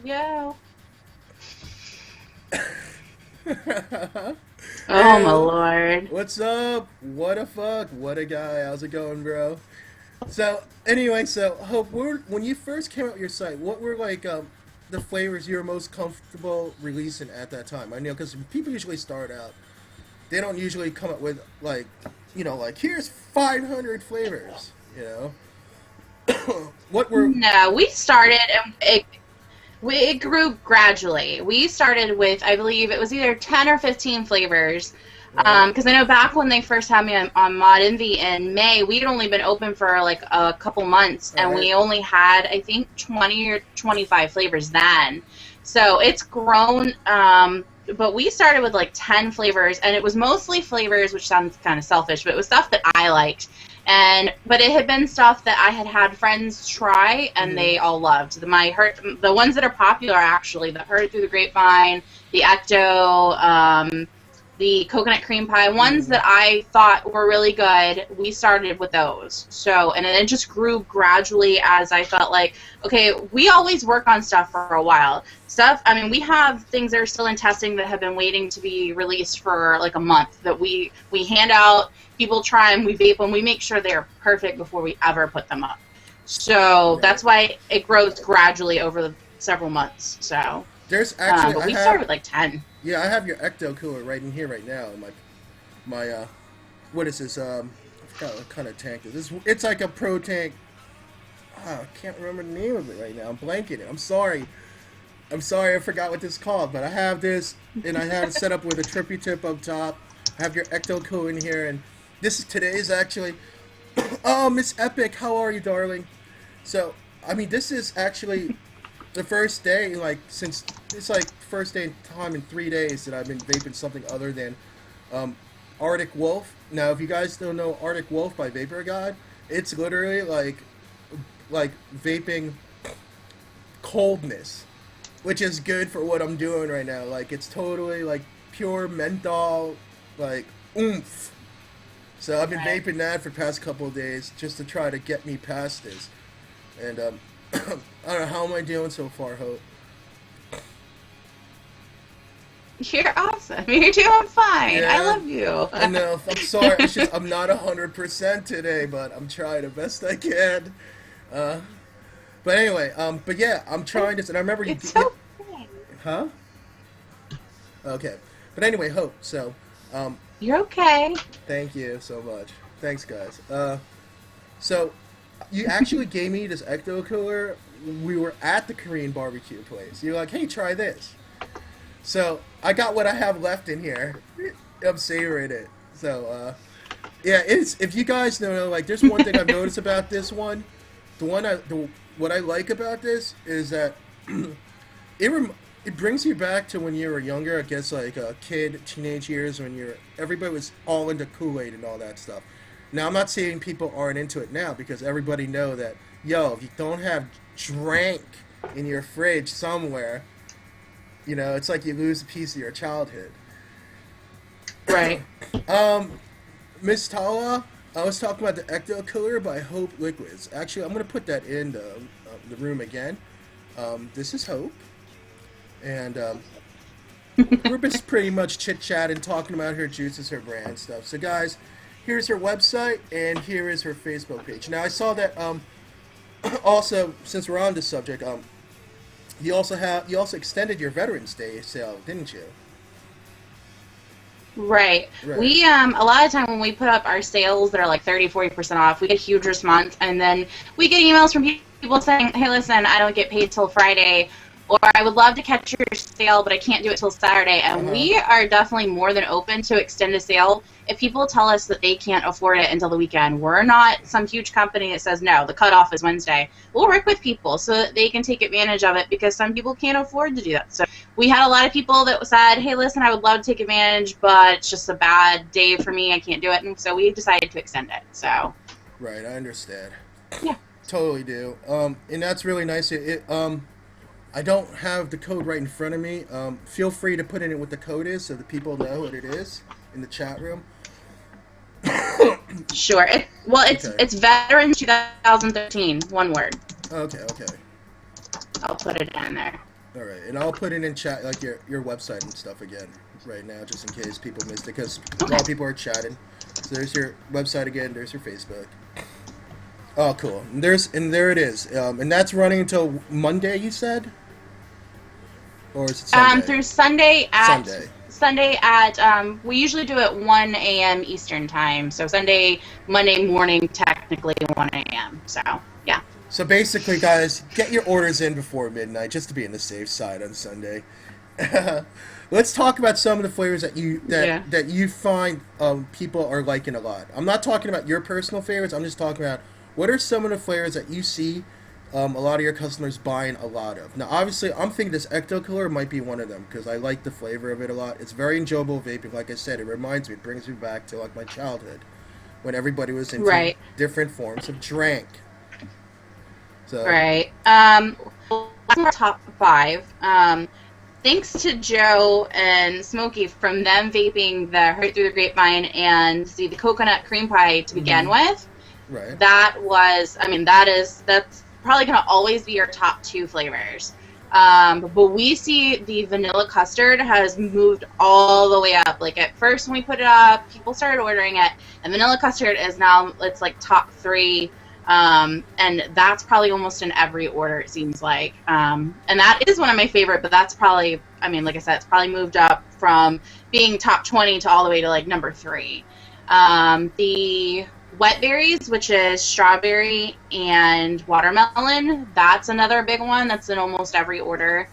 Yo. Oh, my Lord. What's up? What a fuck? What a guy. How's it going, bro? So, anyway, Hope, when you first came out with your site, what were, like, the flavors you were most comfortable releasing at that time? I know, because people usually start out, they don't usually come up with, like, you know, like, here's 500 flavors. You know, No, we started and it grew gradually. We started with, I believe it was either 10 or 15 flavors. Because I know back when they first had me on Mod Envy in May, we'd only been open for like a couple months, and we only had, I think, 20 or 25 flavors then. So it's grown. But we started with like 10 flavors, and it was mostly flavors, which sounds kind of selfish, but it was stuff that I liked. But it had been stuff that I had friends try, and they all loved. The ones that are popular, actually, the Heard Through the Grapevine, the Ecto, the coconut cream pie, ones that I thought were really good, we started with those. So, and it just grew gradually as I felt like, okay, we always work on stuff for a while. I mean, we have things that are still in testing that have been waiting to be released for like a month that we hand out, people try them, we vape them, we make sure they're perfect before we ever put them up. So that's why it grows gradually over the several months. So there's actually, but we started with like 10. Yeah, I have your Ecto cooler right in here right now. My what is this? I forgot what kind of tank it is. It's like a pro tank. I can't remember the name of it right now. I'm blanking it. I'm sorry, I forgot what this is called. But I have this, and I have it set up with a trippy tip up top. I have your Ecto cooler in here, and today's actually. Oh, Miss Epic, how are you, darling? So, I mean, this is actually the first day, like, since it's like first day in time in 3 days that I've been vaping something other than Arctic Wolf. Now, if you guys don't know Arctic Wolf by Vapor God, it's literally like like vaping coldness, which is good for what I'm doing right now. Like it's totally like pure menthol, like oomph. So I've been vaping that for the past couple of days just to try to get me past this. And I don't know, how am I doing so far, Hope? You're awesome. You're doing fine. Yeah, I love you. I know. I'm sorry. It's just I'm not 100% today, but I'm trying the best I can. But anyway, but yeah, I'm trying this, and I remember you. It's okay. Huh? Okay. But anyway, Hope. So, You're okay. thank you so much. Thanks, guys. So you actually gave me this ecto cooler. We were at the Korean barbecue place. You're like, hey, try this. So I got what I have left in here. I'm savoring it. So yeah, it's if you guys know, like, there's one thing I've noticed about this one. What I like about this is that it brings you back to when you were younger. I guess like a kid, teenage years when everybody was all into Kool-Aid and all that stuff. Now I'm not saying people aren't into it now because everybody know that if you don't have drank in your fridge somewhere, it's like you lose a piece of your childhood. Right. Miss Tala, I was talking about the Ecto Killer by Hope Liquids. Actually, I'm going to put that in the room again. This is Hope. And we're just pretty much chit-chatting, talking about her juices, her brand stuff. So, guys, here's her website, and here is her Facebook page. Now, I saw that also, since we're on this subject, you also extended your Veterans Day sale, didn't you? Right. We a lot of time when we put up our sales that are like 30-40% off, we get a huge response, and then we get emails from people saying, hey, listen, I don't get paid till Friday, or I would love to catch your sale, but I can't do it till Saturday. And we are definitely more than open to extend a sale if people tell us that they can't afford it until the weekend. We're not some huge company that says, no, the cutoff is Wednesday. We'll work with people so that they can take advantage of it because some people can't afford to do that. So we had a lot of people that said, hey, listen, I would love to take advantage, but it's just a bad day for me. I can't do it. And so we decided to extend it. So. Right, I understand. Yeah. Totally do. And that's really nice. I don't have the code right in front of me. Feel free to put in what the code is so the people know what it is in the chat room. Sure. It's Veterans 2013, one word. Okay. I'll put it in there. All right, and I'll put it in chat, like your website and stuff again right now, just in case people missed it, because a lot of people are chatting. So there's your website again. There's your Facebook. Oh, cool. And there it is. And that's running until Monday, you said? Or is it Sunday? Through Sunday at we usually do it 1 a.m. Eastern time. So Monday morning, technically 1 a.m. So yeah. So basically, guys, get your orders in before midnight just to be on the safe side on Sunday. Let's talk about some of the flavors that you find people are liking a lot. I'm not talking about your personal favorites. I'm just talking about what are some of the flavors that you see a lot of your customers buying a lot of. Now, obviously, I'm thinking this Ecto Killer might be one of them because I like the flavor of it a lot. It's very enjoyable vaping. Like I said, it brings me back to like my childhood when everybody was into different forms of drink. So. Right. Top 5. Thanks to Joe and Smokey from them vaping the Heard Through the Grapevine and the coconut cream pie to begin with. Right. That's probably going to always be our top 2 flavors. But we see the vanilla custard has moved all the way up. Like at first when we put it up, people started ordering it, and vanilla custard is now, it's like top 3. And that's probably almost in every order, it seems like. And that is one of my favorite, but that's probably, like I said, it's probably moved up from being top 20 to all the way to like number 3. The wet berries, which is strawberry and watermelon, that's another big one that's in almost every order.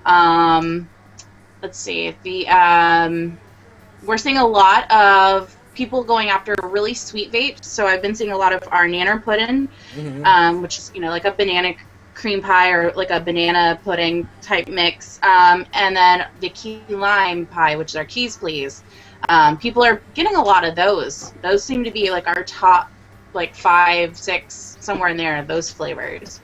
Let's see, we're seeing a lot of people going after really sweet vapes, so I've been seeing a lot of our nanner pudding, which is like a banana cream pie or like a banana pudding type mix, and then the key lime pie, which is our Keys Please. People are getting a lot of those. Those seem to be like our top like 5, 6, somewhere in there, those flavors.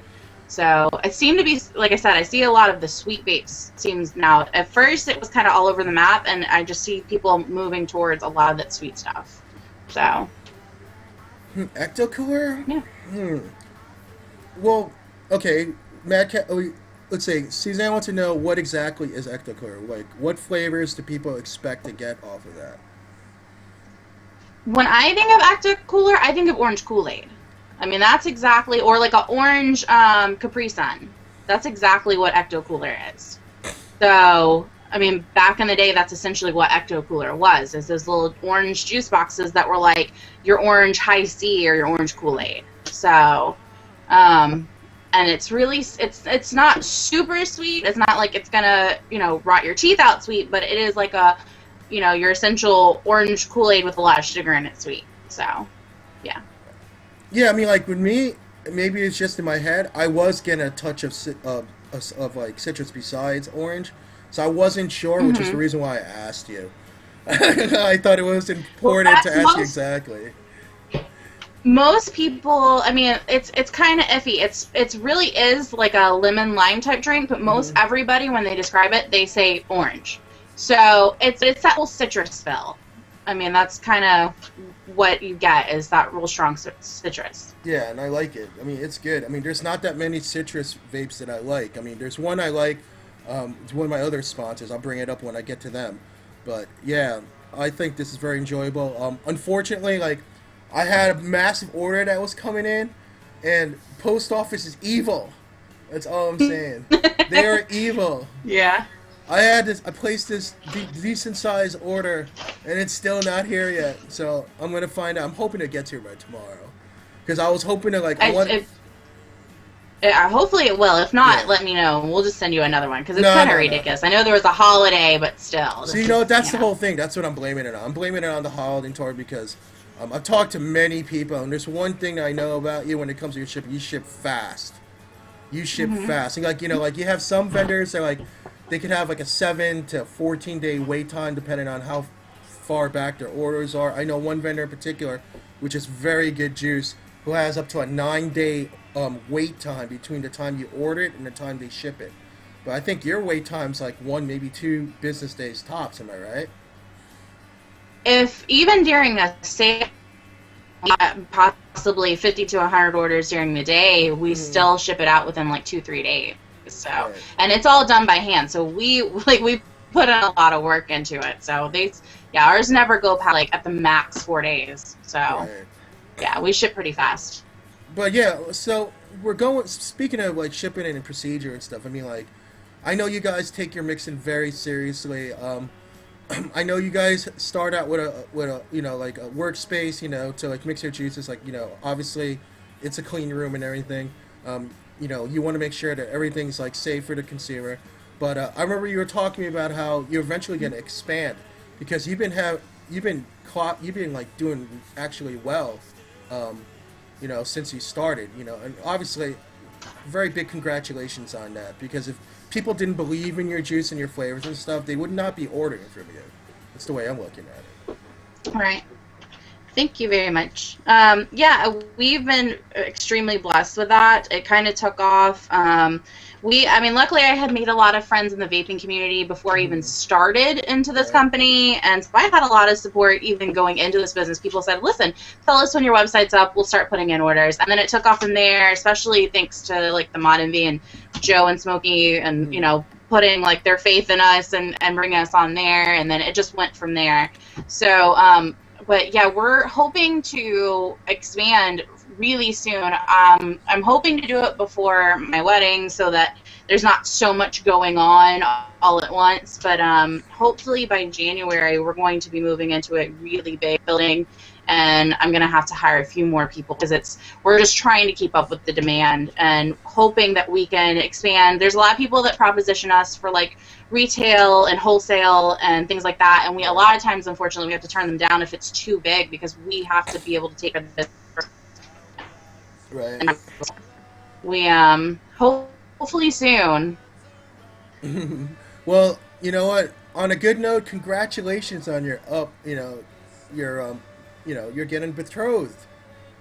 So it seemed to be, like I said, I see a lot of the sweet vapes seems now. At first it was kind of all over the map, and I just see people moving towards a lot of that sweet stuff. So. Ecto Cooler? Yeah. Well, okay, Mad Cat, let's say, Suzanne wants to know what exactly is Ecto Cooler. Like, what flavors do people expect to get off of that? When I think of Ecto Cooler, I think of orange Kool-Aid. I mean, that's exactly, or like an orange Capri Sun. That's exactly what Ecto Cooler is. So, I mean, back in the day, that's essentially what Ecto Cooler was, is those little orange juice boxes that were like your orange High C or your orange Kool-Aid. So, and it's really, it's not super sweet. It's not like it's gonna, rot your teeth out sweet, but it is like a, your essential orange Kool-Aid with a lot of sugar in it sweet. So, yeah. Yeah, I mean, like with me, maybe it's just in my head. I was getting a touch of like citrus besides orange, so I wasn't sure, which is the reason why I asked you. I thought it was important to ask you exactly. Most people, I mean, it's kind of iffy. It's really is like a lemon lime type drink, but most everybody, when they describe it, they say orange. So it's that whole citrus feel. I mean, that's kind of what you get, is that real strong citrus. Yeah, and I like it. I mean, it's good. I mean, there's not that many citrus vapes that I like. I mean, there's one I like. It's one of my other sponsors. I'll bring it up when I get to them. But yeah, I think this is very enjoyable. Unfortunately, like, I had a massive order that was coming in, and post office is evil. That's all I'm saying. They are evil. Yeah. I placed this decent sized order, and it's still not here yet. So I'm gonna find out. I'm hoping it gets here by tomorrow, because I was hoping to hopefully it will. If not, Yeah. let me know. We'll just send you another one, because it's kind of ridiculous. I know there was a holiday, but still. So that's the whole thing. That's what I'm blaming it on. I'm blaming it on the holiday tour because I've talked to many people, and there's one thing that I know about you when it comes to your shipping. You ship fast. You ship fast. And like you have some vendors that they could have like a 7 to 14 day wait time depending on how far back their orders are. I know one vendor in particular, which is very good juice, who has up to a 9-day wait time between the time you order it and the time they ship it. But I think your wait time's like 1, maybe 2 business days tops. Am I right? If even during a sale, possibly 50 to 100 orders during the day, we still ship it out within like 2-3 days. So, right. And it's all done by hand. So we put in a lot of work into it. So ours never go past like at the max 4 days. So right. Yeah, we ship pretty fast. But yeah, so speaking of like shipping and procedure and stuff, I mean, like, I know you guys take your mixing very seriously. I know you guys start out with a like a workspace, to like mix your juices. Like, obviously it's a clean room and everything. You want to make sure that everything's like safe for the consumer. But I remember you were talking to me about how you're eventually going to expand, because you've been like doing actually well, since you started. And obviously, very big congratulations on that, because if people didn't believe in your juice and your flavors and stuff, they would not be ordering from you. That's the way I'm looking at it. All right. Thank you very much. We've been extremely blessed with that. It kind of took off. Luckily I had made a lot of friends in the vaping community before I even started into this company, and so I had a lot of support even going into this business. People said, listen, tell us when your website's up, we'll start putting in orders. And then it took off from there, especially thanks to like the Mod Envy and Joe and Smokey and, putting like their faith in us and bringing us on there, and then it just went from there. So, but yeah, we're hoping to expand really soon. I'm hoping to do it before my wedding so that there's not so much going on all at once. But hopefully by January, we're going to be moving into a really big building, and I'm going to have to hire a few more people because we're just trying to keep up with the demand and hoping that we can expand. There's a lot of people that proposition us for like retail and wholesale and things like that, and a lot of times, unfortunately, we have to turn them down if it's too big because we have to be able to take this. Right. We hopefully soon. Well, you know what? On a good note, congratulations on your you're getting betrothed.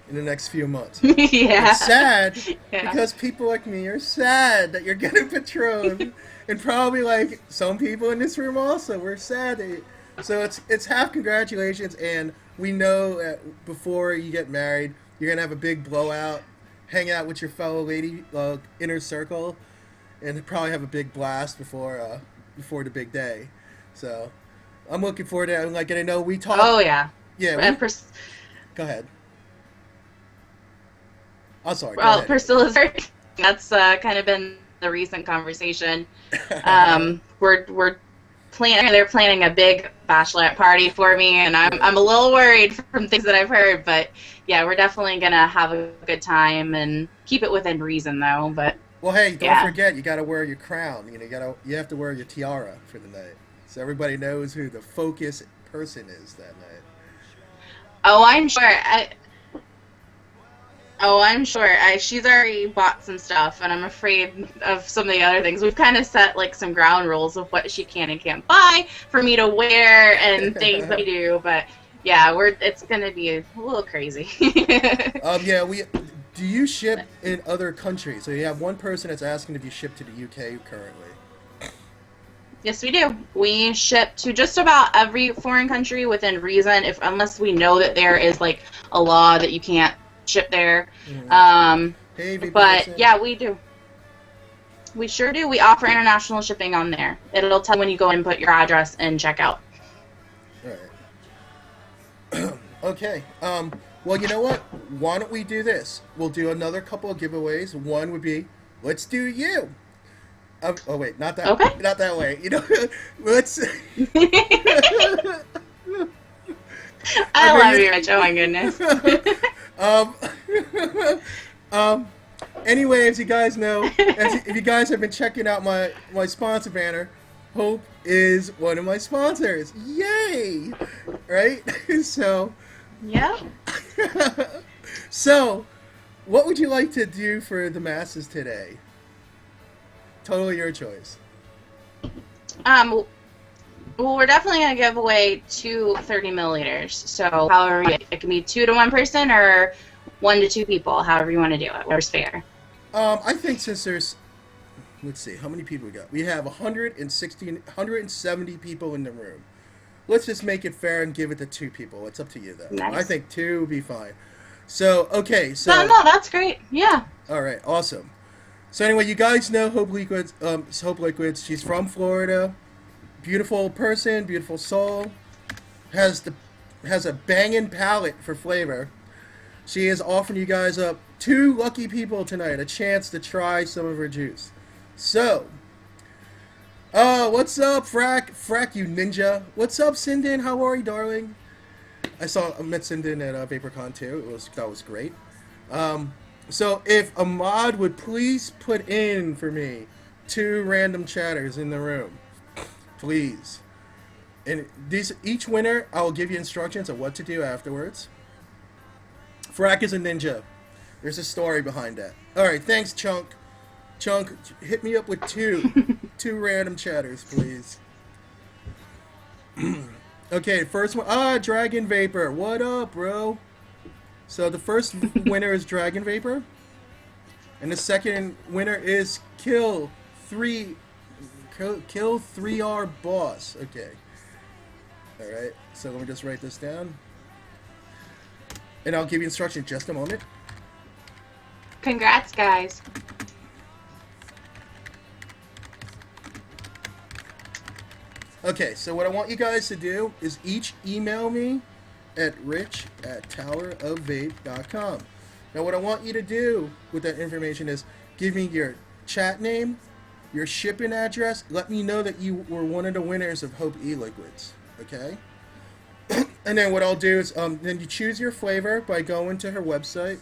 in the next few months. Yeah. It's sad Yeah. because people like me are sad that you're getting Patron, and probably like some people in this room also. We're sad that so it's half congratulations, and we know that before you get married, you're gonna have a big blowout, hang out with your fellow lady inner circle, and probably have a big blast before the big day. So I'm looking forward to it. Like, and I know we talked. Oh yeah. Yeah, Uh, we Pris- go ahead. I'm sorry. Go well, ahead. Priscilla's that's kind of been the recent conversation. We're planning. They're planning a big bachelorette party for me, and I'm a little worried from things that I've heard. But yeah, we're definitely gonna have a good time and keep it within reason, though. But Well, hey, don't yeah. forget you got to wear your crown. You have to wear your tiara for the night, so everybody knows who the focus person is that night. Oh, I'm sure. I'm sure. She's already bought some stuff, and I'm afraid of some of the other things. We've kind of set like some ground rules of what she can and can't buy for me to wear and things that we do. But yeah, it's gonna be a little crazy. Yeah, we. Do you ship in other countries? So you have one person that's asking to be shipped to the UK currently. Yes, we do. We ship to just about every foreign country within reason, if unless we know that there is like a law that you can't ship there. Hey, VP But Wilson. yeah, we do. We sure do. We offer international shipping on there. It'll tell when you go and put your address and check out. All right. Okay. Well, you know what? Why don't we do this? We'll do another couple of giveaways. One would be, let's do you. Oh wait, not that. Okay. Not that way. You know, let's. I love you, Rich. Oh my goodness. Anyway, as you guys know, if you guys have been checking out my sponsor banner, Hope is one of my sponsors. Yay! Right? So. Yep. So, what would you like to do for the masses today? Totally your choice. Well, we're definitely gonna give away two 30 milliliters. So, however, it can be 2 to 1 person or 1 to 2 people. However you want to do it. Whatever's fair. I think since there's, let's see, how many people we got? We have 170 people in the room. Let's just make it fair and give it to 2 people. It's up to you, though. Nice. I think 2 would be fine. So, okay, so. No, that's great. Yeah. All right, awesome. So anyway, you guys know Hope Liquids. Hope Liquids. She's from Florida. Beautiful person, beautiful soul. Has a banging palate for flavor. She is offering you guys up 2 lucky people tonight a chance to try some of her juice. So, what's up, Frack, you ninja? What's up, Sinden? How are you, darling? I met Sinden at VaporCon too. That was great. So if Ahmad would please put in for me 2 random chatters in the room, please. And each winner, I will give you instructions of what to do afterwards. Frack is a ninja. There's a story behind that. All right, thanks, Chunk. Chunk, hit me up with 2 random chatters, please. Okay, first one. Dragon Vapor. What up, bro? So the first winner is Dragon Vapor, and the second winner is Kill 3R Boss. Okay. All right. So let me just write this down, and I'll give you instructions in just a moment. Congrats, guys. Okay, so what I want you guys to do is each email me at rich@towerofvape.com. Now what I want you to do with that information is give me your chat name, your shipping address, let me know that you were one of the winners of Hope E-Liquids, okay? And then what I'll do is, then you choose your flavor by going to her website,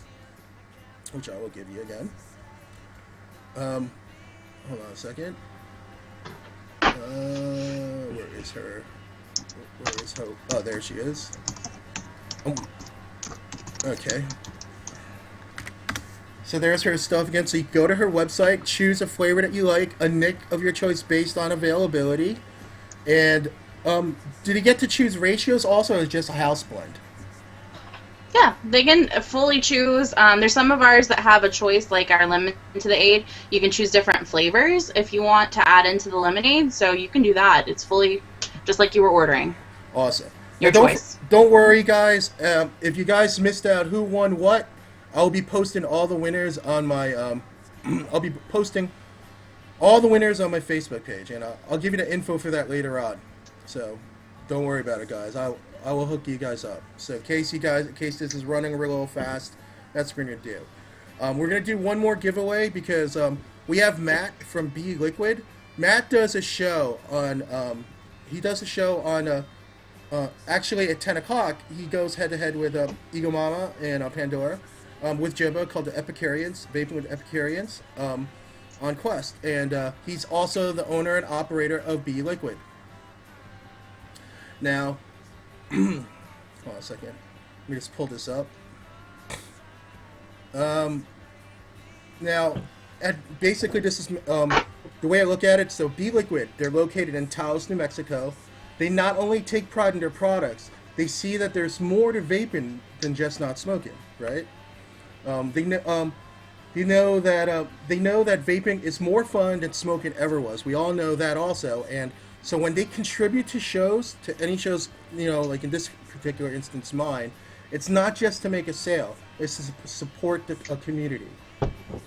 which I will give you again. Hold on a second. Where is her? Where is Hope? Oh, there she is. Oh. Okay. So there's her stuff again. So you go to her website, choose a flavor that you like, a nick of your choice based on availability, and did you get to choose ratios also, or just a house blend? Yeah, they can fully choose. There's some of ours that have a choice, like our lemon to the aid. You can choose different flavors if you want to add into the lemonade, so you can do that. It's fully just like you were ordering. Awesome. Now Your choice. don't worry, guys. If you guys missed out who won what, I'll be posting all the winners on my I'll be posting all the winners on my Facebook page, and I'll give you the info for that later on. So don't worry about it, guys. I will hook you guys up. So in case this is running a little fast, that's what we're gonna do. We're gonna do one more giveaway because we have Matt from Be Liquid. Matt does a show on actually at 10 o'clock. He goes head to head with Eagle Mama and Pandora with Jimbo called the Epicureans, Vaping with Epicureans. On Quest, and he's also the owner and operator of Be Liquid. Now, hold on a second. Let me just pull this up. Now, basically, this is the way I look at it. So, Be Liquid, they're located in Taos, New Mexico. They not only take pride in their products, they see that there's more to vaping than just not smoking, right? They know that vaping is more fun than smoking ever was. We all know that also, and so when they contribute to shows, to any shows, like in this particular instance, mine, it's not just to make a sale; it's to support a community.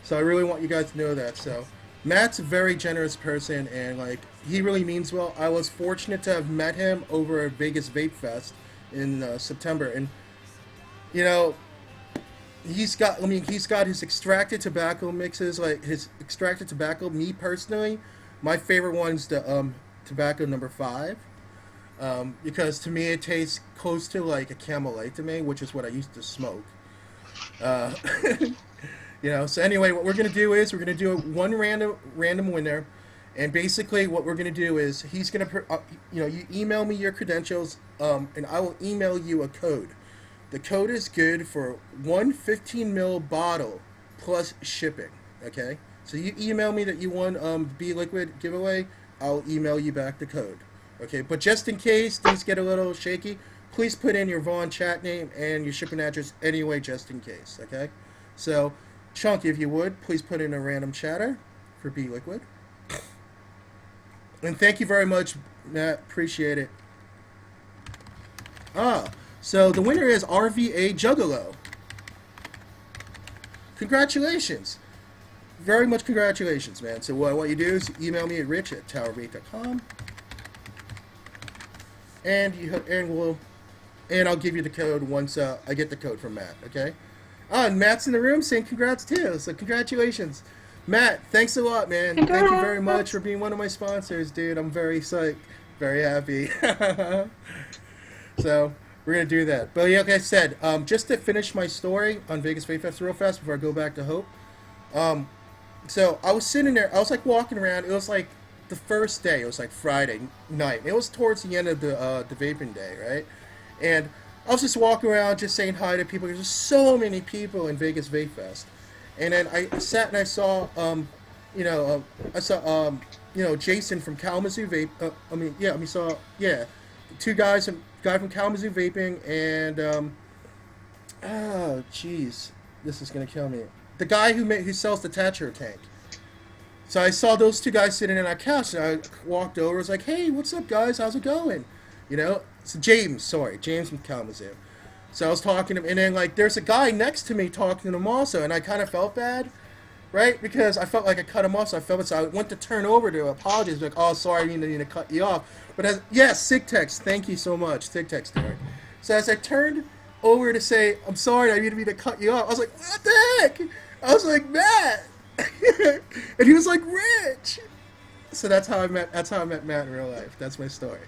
So I really want you guys to know that. So Matt's a very generous person, and like he really means well. I was fortunate to have met him over at Vegas Vape Fest in September, and he's got his extracted tobacco mixes, like his extracted tobacco. Me personally, my favorite one's the tobacco number 5, because to me it tastes close to like a Camel Light to me, which is what I used to smoke. Uh, so anyway, what we're gonna do is we're gonna do one random winner, and basically what we're gonna do is he's gonna you email me your credentials, and I will email you a code. The code is good for one 15 ml bottle plus shipping. Okay, so you email me that you won Be Liquid giveaway. I'll email you back the code. Okay, but just in case things get a little shaky, please put in your Vaughn chat name and your shipping address anyway, just in case. Okay, so Chunk, if you would, please put in a random chatter for Be Liquid. And thank you very much, Matt. Appreciate it. So the winner is RVA Juggalo. Congratulations. Very much congratulations, man. So what you do is email me at rich@towervape.com, and I'll give you the code once I get the code from Matt, okay? And Matt's in the room saying congrats too. So congratulations. Matt, thanks a lot, man. Congrats. Thank you very much for being one of my sponsors, dude. I'm very psyched. Very happy. So we're going to do that. But yeah, like I said, just to finish my story on Vegas Vape Fest real fast before I go back to Hope. So I was sitting there. I was like walking around. It was like the first day. It was like Friday night. It was towards the end of the vaping day, right? And I was just walking around, just saying hi to people. There's just so many people in Vegas Vape Fest. And then I sat and I saw, Jason from Kalamazoo Vape. Two guys, guy from Kalamazoo Vaping, and oh jeez, this is gonna kill me. The guy who sells the Tatcher tank. So I saw those two guys sitting on a couch, and I walked over. I was like, "Hey, what's up, guys? How's it going?" It's James from Kalamazoo. So I was talking to him, and then like there's a guy next to me talking to him also, and I kind of felt bad, right? Because I felt like I cut him off, so I went to turn over to apologize, like, "Oh, sorry, I didn't mean to cut you off." But SigTex, thank you so much, SigTex story. So as I turned over to say, "I'm sorry, I didn't mean to cut you off," I was like, "What the heck?" I was like, "Matt," and he was like, "Rich." So that's how I met Matt in real life. That's my story.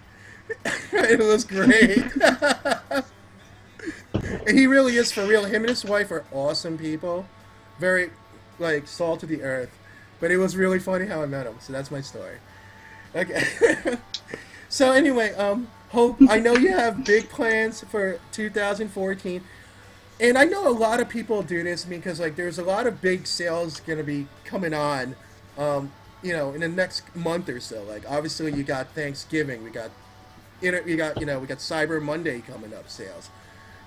It was great. And he really is for real. Him and his wife are awesome people. Very, like, salt of the earth. But it was really funny how I met him. So that's my story. Okay. So anyway, Hope, I know you have big plans for 2014. And I know a lot of people do this because, like, there's a lot of big sales going to be coming on, in the next month or so. Like, obviously, you got Thanksgiving. We got Cyber Monday coming up sales.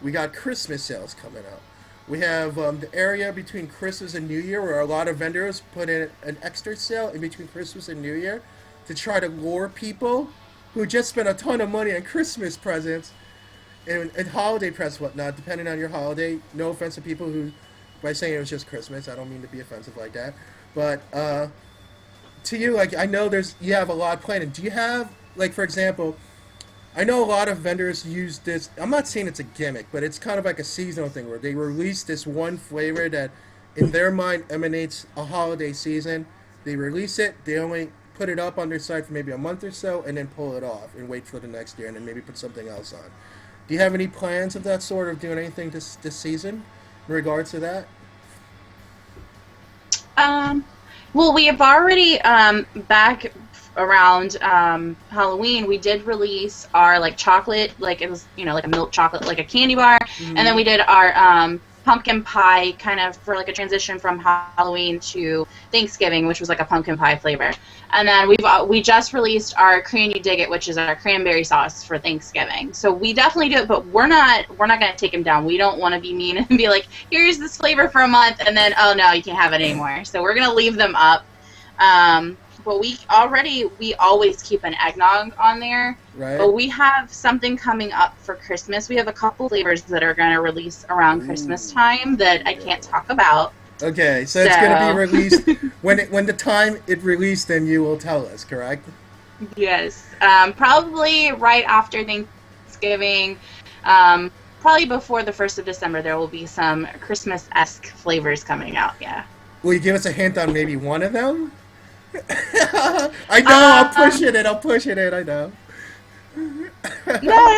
We got Christmas sales coming up. We have the area between Christmas and New Year where a lot of vendors put in an extra sale in between Christmas and New Year to try to lure people who just spent a ton of money on Christmas presents and holiday presents, whatnot, depending on your holiday. No offense to people who, by saying it was just Christmas, I don't mean to be offensive like that. But to you, like, I know you have a lot planned. Do you have, like, for example, I know a lot of vendors use this. I'm not saying it's a gimmick, but it's kind of like a seasonal thing where they release this one flavor that, in their mind, emanates a holiday season. They release it. They only put it up on their site for maybe a month or so, and then pull it off and wait for the next year, and then maybe put something else on. Do you have any plans of that sort of doing anything this season in regards to that? Well, we have already back around Halloween, we did release our like chocolate, like it was, you know, like a milk chocolate, like a candy bar, and then we did our pumpkin pie kind of for like a transition from Halloween to Thanksgiving, which was like a pumpkin pie flavor. And then we just released our Can You Dig It, which is our cranberry sauce for Thanksgiving. So we definitely do it, but we're not going to take them down. We don't want to be mean and be like, here's this flavor for a month, and then, oh no, you can't have it anymore. So we're going to leave them up. But we always keep an eggnog on there. Right. But we have something coming up for Christmas. We have a couple flavors that are going to release around Christmas time that I can't talk about. Okay, so it's going to be released when the time it released. Then you will tell us, correct? Yes, probably right after Thanksgiving. Probably before the 1st of December, there will be some Christmas-esque flavors coming out. Yeah. Will you give us a hint on maybe one of them? I know, I'll push it in, I know. No,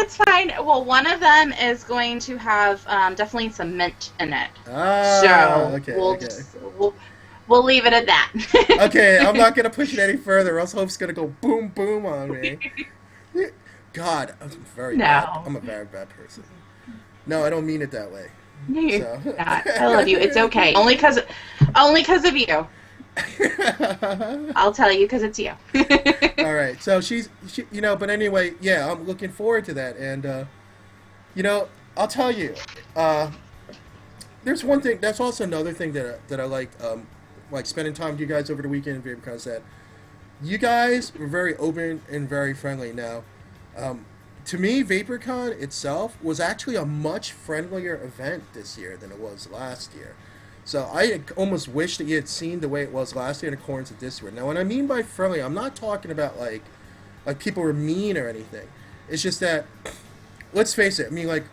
it's fine. Well, one of them is going to have definitely some mint in it. So okay, we'll leave it at that. Okay, I'm not going to push it any further, or else Hope's going to go boom, boom on me. God, I'm a very bad person. No, I don't mean it that way. No, you're not. I love you. It's okay. Only because of you. I'll tell you because it's you. All right. So she, you know, but anyway, yeah, I'm looking forward to that. And, you know, I'll tell you, there's one thing, that's also another thing that I like spending time with you guys over the weekend, because that you guys were very open and very friendly. Now, to me, VaporCon itself was actually a much friendlier event this year than it was last year. So I almost wish that you had seen the way it was last year in accordance with this year. Now, what I mean by friendly, I'm not talking about like people were mean or anything. It's just that, let's face it. I mean, like,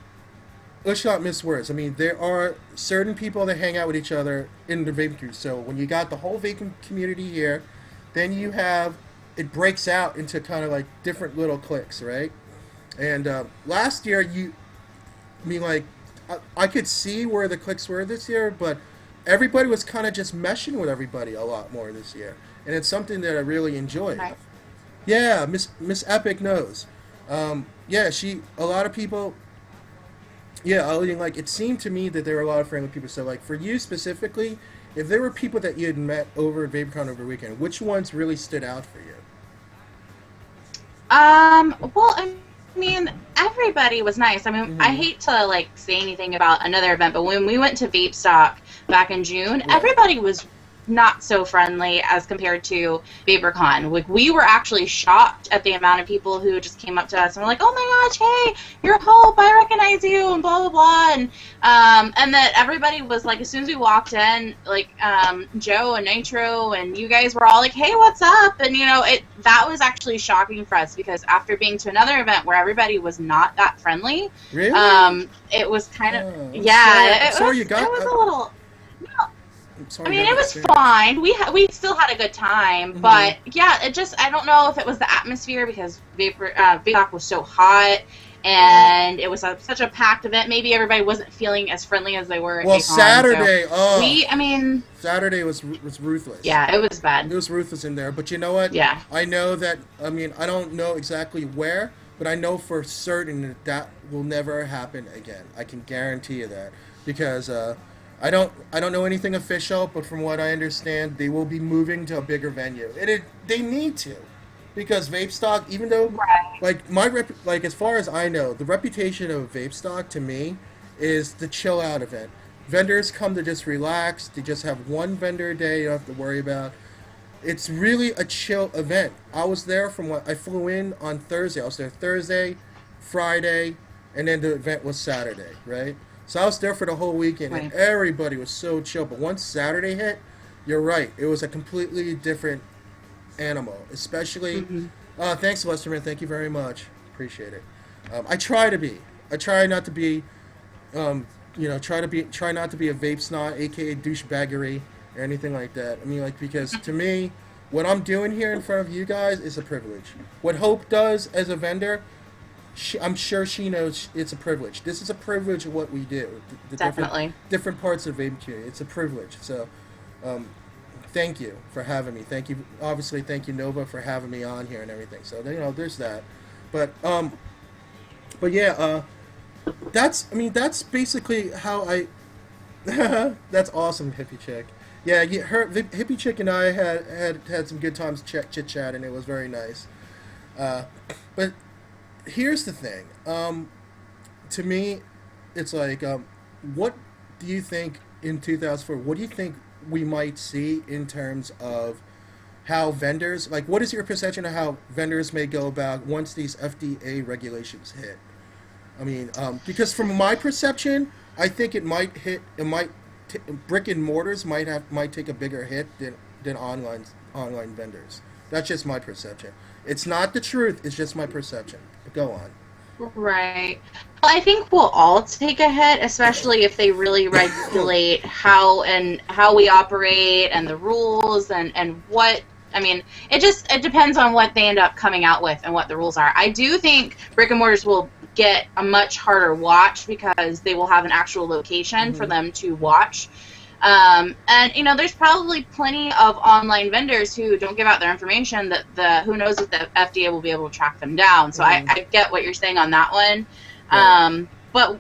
let's not miss words. I mean, there are certain people that hang out with each other in the vaping community. So when you got the whole vaping community here, then you have, it breaks out into kind of like different little cliques, right? And last year, I could see where the cliques were this year, but everybody was kind of just meshing with everybody a lot more this year, and it's something that I really enjoyed. Right. Yeah, Miss Epic knows. Yeah, a lot of people. Yeah, like it seemed to me that there were a lot of friendly people. So, like for you specifically, if there were people that you had met over at VaporCon over the weekend, which ones really stood out for you? Well, I mean, everybody was nice. I mean, I hate to like say anything about another event, but when we went to Vape Stock back in June, everybody was not so friendly as compared to VaporCon. Like, we were actually shocked at the amount of people who just came up to us and were like, "Oh my gosh, hey, you're Hope, I recognize you," and blah blah blah, and that everybody was like, as soon as we walked in, like Joe and Nitro and you guys were all like, "Hey, what's up?" And you know, that was actually shocking for us, because after being to another event where everybody was not that friendly, really, it was kind of it was a little. No, I mean, it was fine. We still had a good time, but yeah, I don't know if it was the atmosphere, because Vape was so hot and it was such a packed event. Maybe everybody wasn't feeling as friendly as they were at VapeCon, Saturday, Saturday was ruthless. Yeah, it was bad. It was ruthless in there, but you know what? Yeah. I know that, I mean, I don't know exactly where, but I know for certain that will never happen again. I can guarantee you that, because I don't know anything official, but from what I understand, they will be moving to a bigger venue. They need to, because Vape Stock, even though like as far as I know, the reputation of Vape Stock to me is the chill out event. Vendors come to just relax. They just have one vendor a day you don't have to worry about. It's really a chill event. I was there from what I flew in on Thursday. I was there Thursday, Friday, and then the event was Saturday, right? So I was there for the whole weekend, and Right. everybody was so chill. But once Saturday hit, you're right. It was a completely different animal. Especially, Hmm. thanks, Westerman. Thank you very much. Appreciate it. I try to be. I try not to be. Try not to be a vape snot, aka douchebaggery, or anything like that. I mean, like, because to me, what I'm doing here in front of you guys is a privilege. What Hope does as a vendor, I'm sure she knows it's a privilege. This is a privilege of what we do. The Definitely. different parts of the vape community. It's a privilege. So, um, thank you for having me. Thank you, obviously, thank you, Nova, for having me on here and everything. So, there's that. But, but yeah, that's basically how I. That's awesome, hippie chick. Yeah, the hippie chick and I had some good times chit chat, and it was very nice. Uh, but here's the thing. To me, it's like, what do you think in 2004? What do you think we might see in terms of how vendors, like, what is your perception of how vendors may go about once these FDA regulations hit? I mean, because from my perception, I think it might hit. It might brick and mortars might take a bigger hit than online vendors. That's just my perception. It's not the truth. It's just my perception. But go on. Right. Well, I think we'll all take a hit, especially if they really regulate how we operate and the rules and what. I mean, it depends on what they end up coming out with and what the rules are. I do think brick and mortars will get a much harder watch because they will have an actual location for them to watch. And there's probably plenty of online vendors who don't give out their information that who knows if the FDA will be able to track them down. So I get what you're saying on that one. Right. But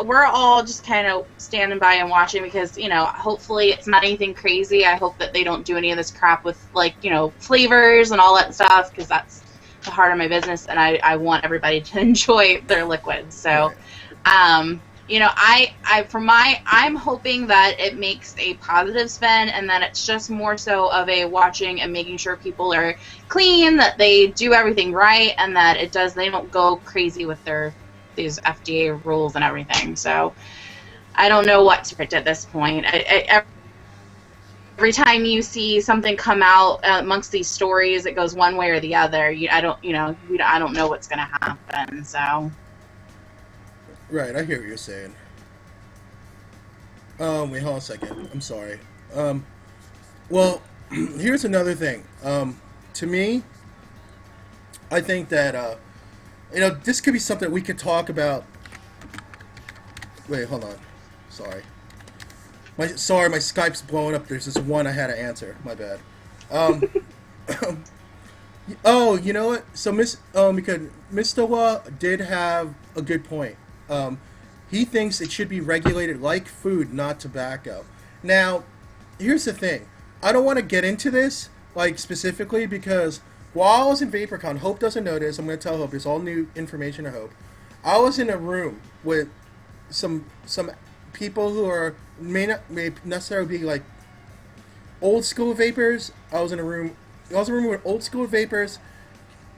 we're all just kind of standing by and watching because hopefully it's not anything crazy. I hope that they don't do any of this crap with flavors and all that stuff because that's the heart of my business, and I want everybody to enjoy their liquids. So, Right. I'm hoping that it makes a positive spin, and that it's just more so of a watching and making sure people are clean, that they do everything right, and that they don't go crazy with these FDA rules and everything. So, I don't know what to predict at this point. Every time you see something come out amongst these stories, it goes one way or the other. I don't know what's going to happen. So, Right. I hear what you're saying. Wait, hold on a second. I'm sorry. Well, here's another thing. To me, I think that this could be something we could talk about. Wait, hold on. Sorry. My Skype's blowing up. There's this one I had to answer. My bad. Um, oh, you know what? So because Mr. Wa did have a good point. He thinks it should be regulated like food, not tobacco. Now, here's the thing. I don't want to get into this like specifically because while I was in VaporCon, Hope doesn't know this. I'm going to tell Hope. It's all new information to Hope. I was in a room with some people who may necessarily be like old school vapors. I was in a room with old school vapors,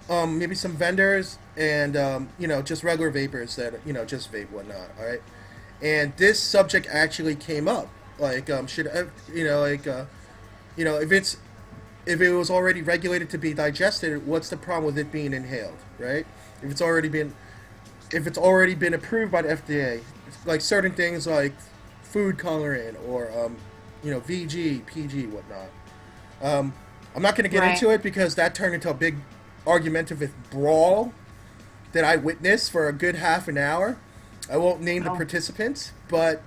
maybe some vendors, and just regular vapors that just vape whatnot. All right, and this subject actually came up. Like, if it was already regulated to be digested, what's the problem with it being inhaled, right? If it's already been approved by the FDA, like certain things like food coloring or VG, PG, whatnot. I'm not going to get right. into it because that turned into a big argumentative brawl that I witnessed for a good half an hour. I won't name the participants, but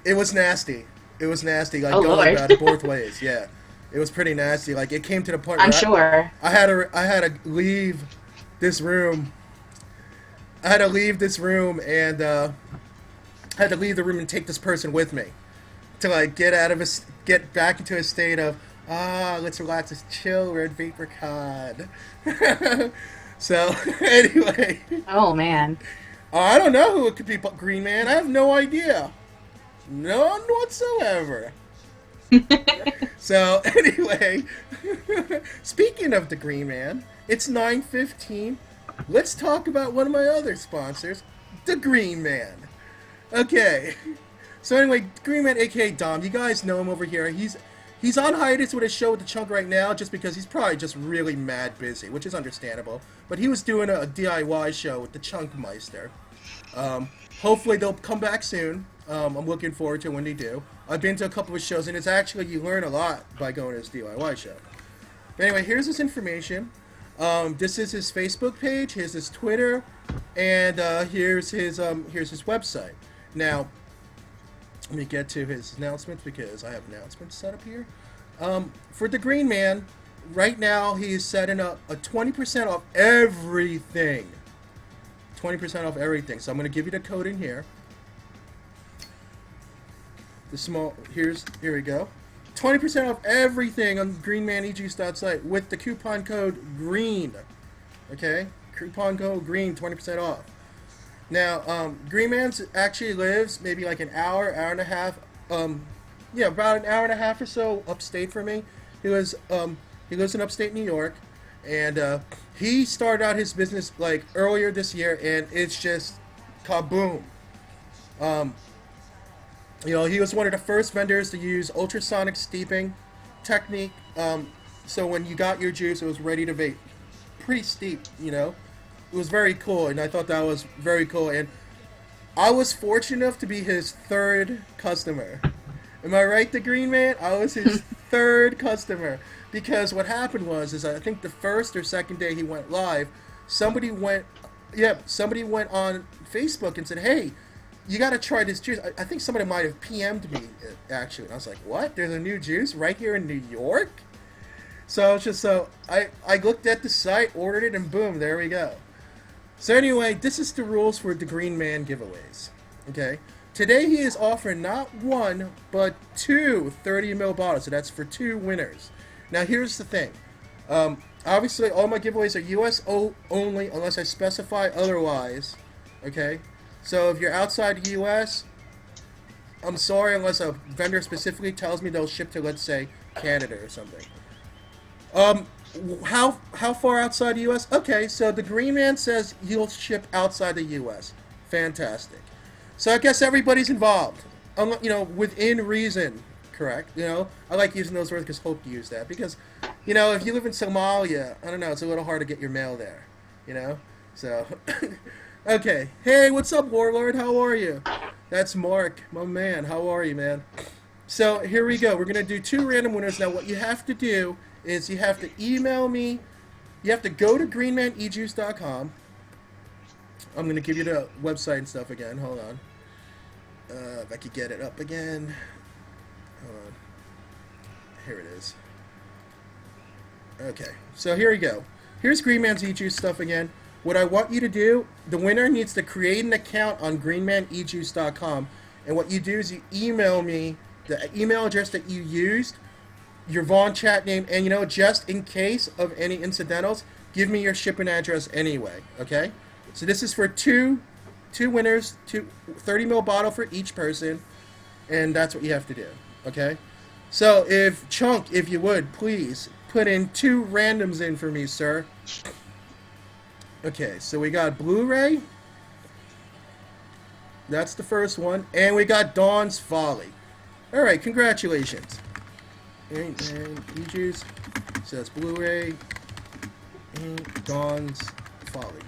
it was nasty. It was nasty, like going Lord. about it both ways. Yeah, it was pretty nasty. Like it came to the point I'm where sure. I had to leave this room. I had to leave this room and had to leave the room and take this person with me to like get back into a state of let's relax, let's chill. We're at VaporCon. So anyway. Oh man. I don't know who it could be, Green Man. I have no idea. None whatsoever. So, anyway, speaking of the Green Man, it's 9:15. Let's talk about one of my other sponsors, the Green Man. Okay. So anyway, Green Man, aka Dom, you guys know him over here. He's on hiatus with his show with the Chunk right now, just because he's probably just really mad busy, which is understandable. But he was doing a DIY show with the Chunk Meister. Hopefully they'll come back soon. I'm looking forward to when they do. I've been to a couple of shows, and it's actually, you learn a lot by going to this DIY show. But anyway, here's his information. This is his Facebook page. Here's his Twitter, and here's his website. Now, let me get to his announcements because I have announcements set up here. For the Green Man, right now he's setting up a 20% off everything. 20% off everything. So I'm going to give you the code in here. Here we go. 20% off everything on greenmanejuice.site with the coupon code GREEN. Okay? Coupon code GREEN, 20% off. Now, Green Man actually lives maybe like an hour and a half, about an hour and a half or so upstate from me. He lives in upstate New York, and he started out his business like earlier this year, and it's just kaboom. He was one of the first vendors to use ultrasonic steeping technique. So when you got your juice, it was ready to vape. Pretty steep, It was very cool, and I thought that was very cool. And I was fortunate enough to be his third customer. Am I right, the Green Man? I was his third customer. Because what happened was I think the first or second day he went live, somebody went on Facebook and said, hey, you got to try this juice. I think somebody might have PM'd me, actually. And I was like, what? There's a new juice right here in New York? So I looked at the site, ordered it, and boom, there we go. So anyway, this is the rules for the Green Man giveaways. Okay? Today he is offering not one, but two 30 ml bottles. So that's for two winners. Now here's the thing. Obviously, all my giveaways are US only unless I specify otherwise. Okay? So if you're outside the US, I'm sorry unless a vendor specifically tells me they'll ship to, let's say, Canada or something. How far outside the U.S.? Okay, so the Green Man says he'll ship outside the U.S. Fantastic. So I guess everybody's involved. Within reason, correct? I like using those words because Hope used that. Because, if you live in Somalia, I don't know, it's a little hard to get your mail there. So, okay. Hey, what's up, Warlord? How are you? That's Mark, my man. How are you, man? So here we go. We're going to do two random winners. Now, what you have to do is you have to email me. You have to go to greenmanejuice.com. I'm going to give you the website and stuff again. Hold on. If I could get it up again. Hold on. Here it is. Okay. So here we go. Here's Green Man's E-Juice stuff again. What I want you to do, the winner needs to create an account on greenmanejuice.com. And what you do is you email me the email address that you used, your Vaughn chat name, and just in case of any incidentals, give me your shipping address anyway, okay? So this is for two winners, 30 ml bottle for each person, and that's what you have to do, okay? So if you would, please put in two randoms in for me, sir. Okay, so we got Blu-ray. That's the first one, and we got Dawn's Folly. All right, congratulations. And E-Juice says Blu-ray and Dawn's Folly.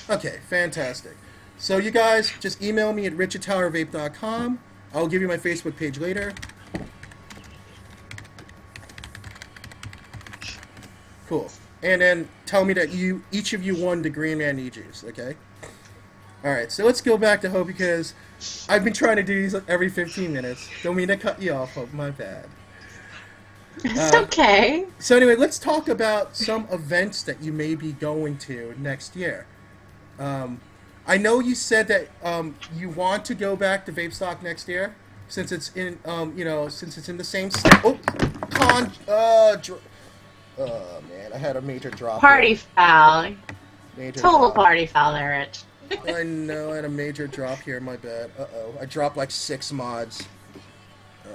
Okay, fantastic. So you guys just email me at richardtowervape.com. I'll give you my Facebook page later. Cool. And then tell me that each of you won the Green Man E-Juice, okay? All right, so let's go back to Hope because I've been trying to do these every 15 minutes. Don't mean to cut you off, Hope. My bad. It's okay. So anyway, let's talk about some events that you may be going to next year. I know you said that you want to go back to Vape Stock next year since it's in since it's in the same state. Oh man, I had a major drop. Party foul. Major Total drop. party foul there, Rich. I know I had a major drop here. My bad. Uh-oh. I dropped like 6 mods. Oh,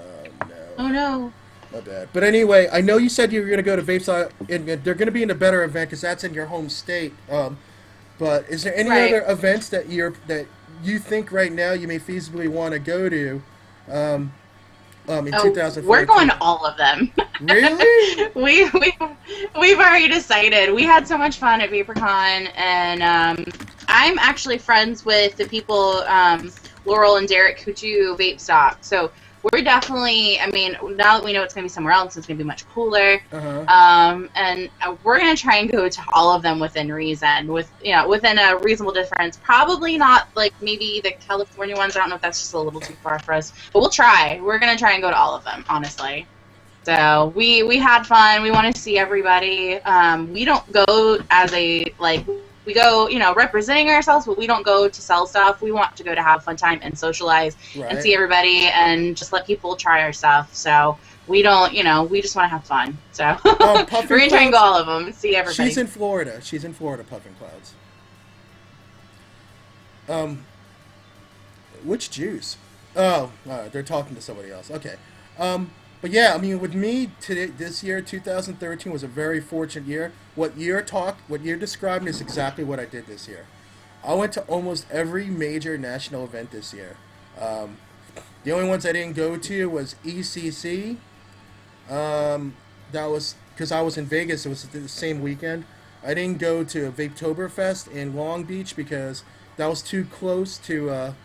Oh no. no. My bad. But anyway, I know you said you were going to go to Vape, and they're going to be in a better event because that's in your home state. But is there any Right. other events that you think right now you may feasibly want to go to um, in Oh, we're going 2014? to all of them. Really? We've already decided. We had so much fun at VaporCon, and I'm actually friends with the people, Laurel and Derek, who do Vape Stock. So we're definitely. I mean, now that we know it's going to be somewhere else, it's going to be much cooler. Uh-huh. And we're going to try and go to all of them within reason, within a reasonable difference. Probably not like maybe the California ones. I don't know if that's just a little too far for us, but we'll try. We're going to try and go to all of them, honestly. So we had fun. We want to see everybody. We don't go as a we go representing ourselves, but we don't go to sell stuff. We want to go to have a fun time and socialize and see everybody and just let people try our stuff. So we don't we just want to have fun. So we're gonna try and go all of them and see everybody. She's in Florida. Puffin Clouds. Which juice? Oh, they're talking to somebody else. Okay. But yeah, I mean, with me this year, 2013 was a very fortunate year. What you're describing is exactly what I did this year. I went to almost every major national event this year. The only ones I didn't go to was ECC. That was because I was in Vegas. It was the same weekend. I didn't go to Vapetoberfest in Long Beach because that was too close to.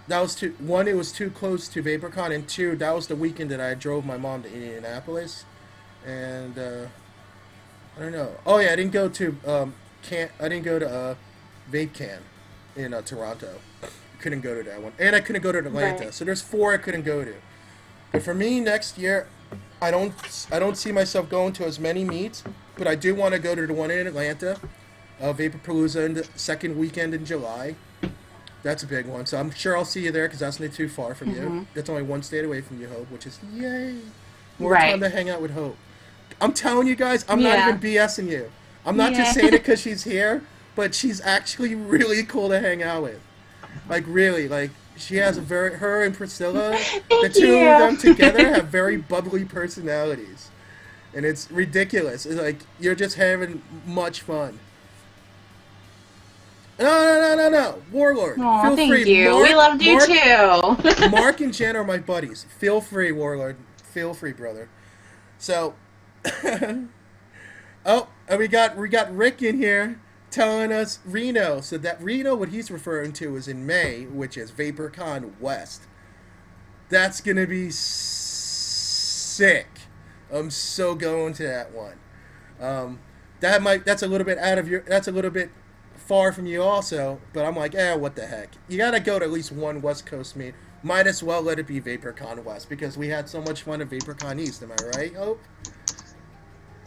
It was too close to VaporCon, and two, that was the weekend that I drove my mom to Indianapolis, and I don't know. Oh yeah, I didn't go to Vape Can in Toronto. Couldn't go to that one, and I couldn't go to Atlanta. Right. So there's 4 I couldn't go to. But for me, next year, I don't see myself going to as many meets, but I do want to go to the one in Atlanta, Vaporpalooza, in the second weekend in July. That's a big one. So I'm sure I'll see you there because that's not too far from you. That's only 1 state away from you, Hope, which is yay. More time to hang out with Hope. I'm telling you guys, I'm not even BSing you. I'm not just saying it because she's here, but she's actually really cool to hang out with. Like, really. Like, she has her and Priscilla, the two of them together have very bubbly personalities. And it's ridiculous. It's like, you're just having much fun. No. Warlord. Aw, feel thank free. you. We loved you too. Mark and Jen are my buddies. Feel free, Warlord. Feel free, brother. So, oh, and we got Rick in here telling us Reno. So that Reno, what he's referring to is in May, which is VaporCon West. That's gonna be sick. I'm so going to that one. That's a little bit far from you also, but I'm like, what the heck? You gotta go to at least one West Coast meet. Might as well let it be VaporCon West because we had so much fun at VaporCon East. Am I right, Hope?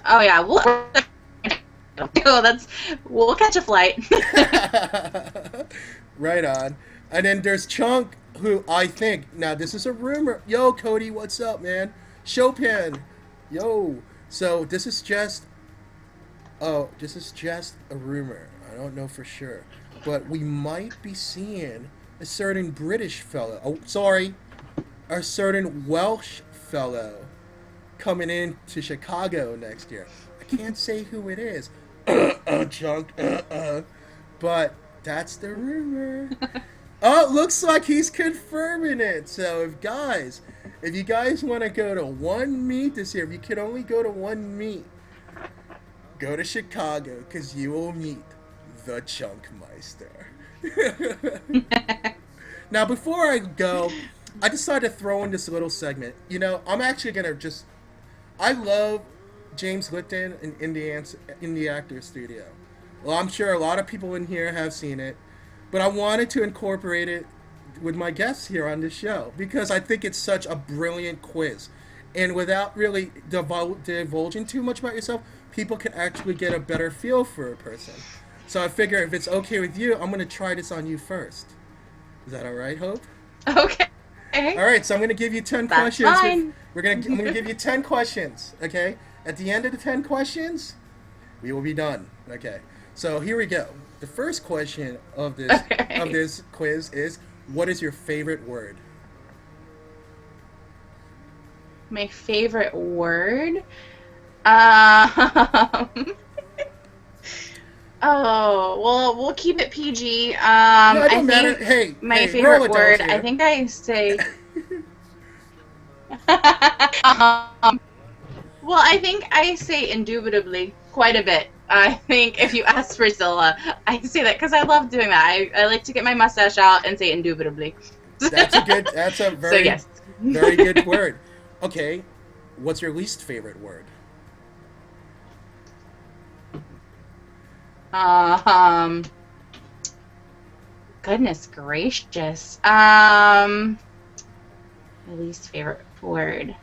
Oh yeah, we'll catch a flight. Right on. And then there's Chunk, who I think now this is a rumor. Yo, Cody, what's up, man? Chopin, yo. So this is just a rumor. I don't know for sure, but we might be seeing a certain British fellow. Oh, sorry, a certain Welsh fellow coming in to Chicago next year. I can't say who it is. Chunk. But that's the rumor. Oh, it looks like he's confirming it. So if you guys want to go to one meet this year, if you can only go to one meet, go to Chicago because you will meet the Chunkmeister. Now, before I go, I decided to throw in this little segment. I'm actually going to I love James Lipton in the Actors Studio. Well, I'm sure a lot of people in here have seen it, but I wanted to incorporate it with my guests here on this show because I think it's such a brilliant quiz. And without really divulging too much about yourself, people can actually get a better feel for a person. So I figure if it's okay with you, I'm going to try this on you first. Is that all right, Hope? Okay. All right, so I'm going to give you 10 That's questions. Fine. I'm going to give you 10 questions, okay? At the end of the 10 questions, we will be done. Okay. So here we go. The first question of Okay. this quiz is, what is your favorite word? My favorite word. Um, oh, well, we'll keep it PG. No, it I don't matter. think Hey, my hey, we're all favorite adults word, I here. think I say. um, well, I think I say indubitably quite a bit. I think if you ask Priscilla, I say that because I love doing that. I like to get my mustache out and say indubitably. That's a So, very, yes. very good word. Okay, what's your least favorite word? um, Goodness gracious. My least favorite word.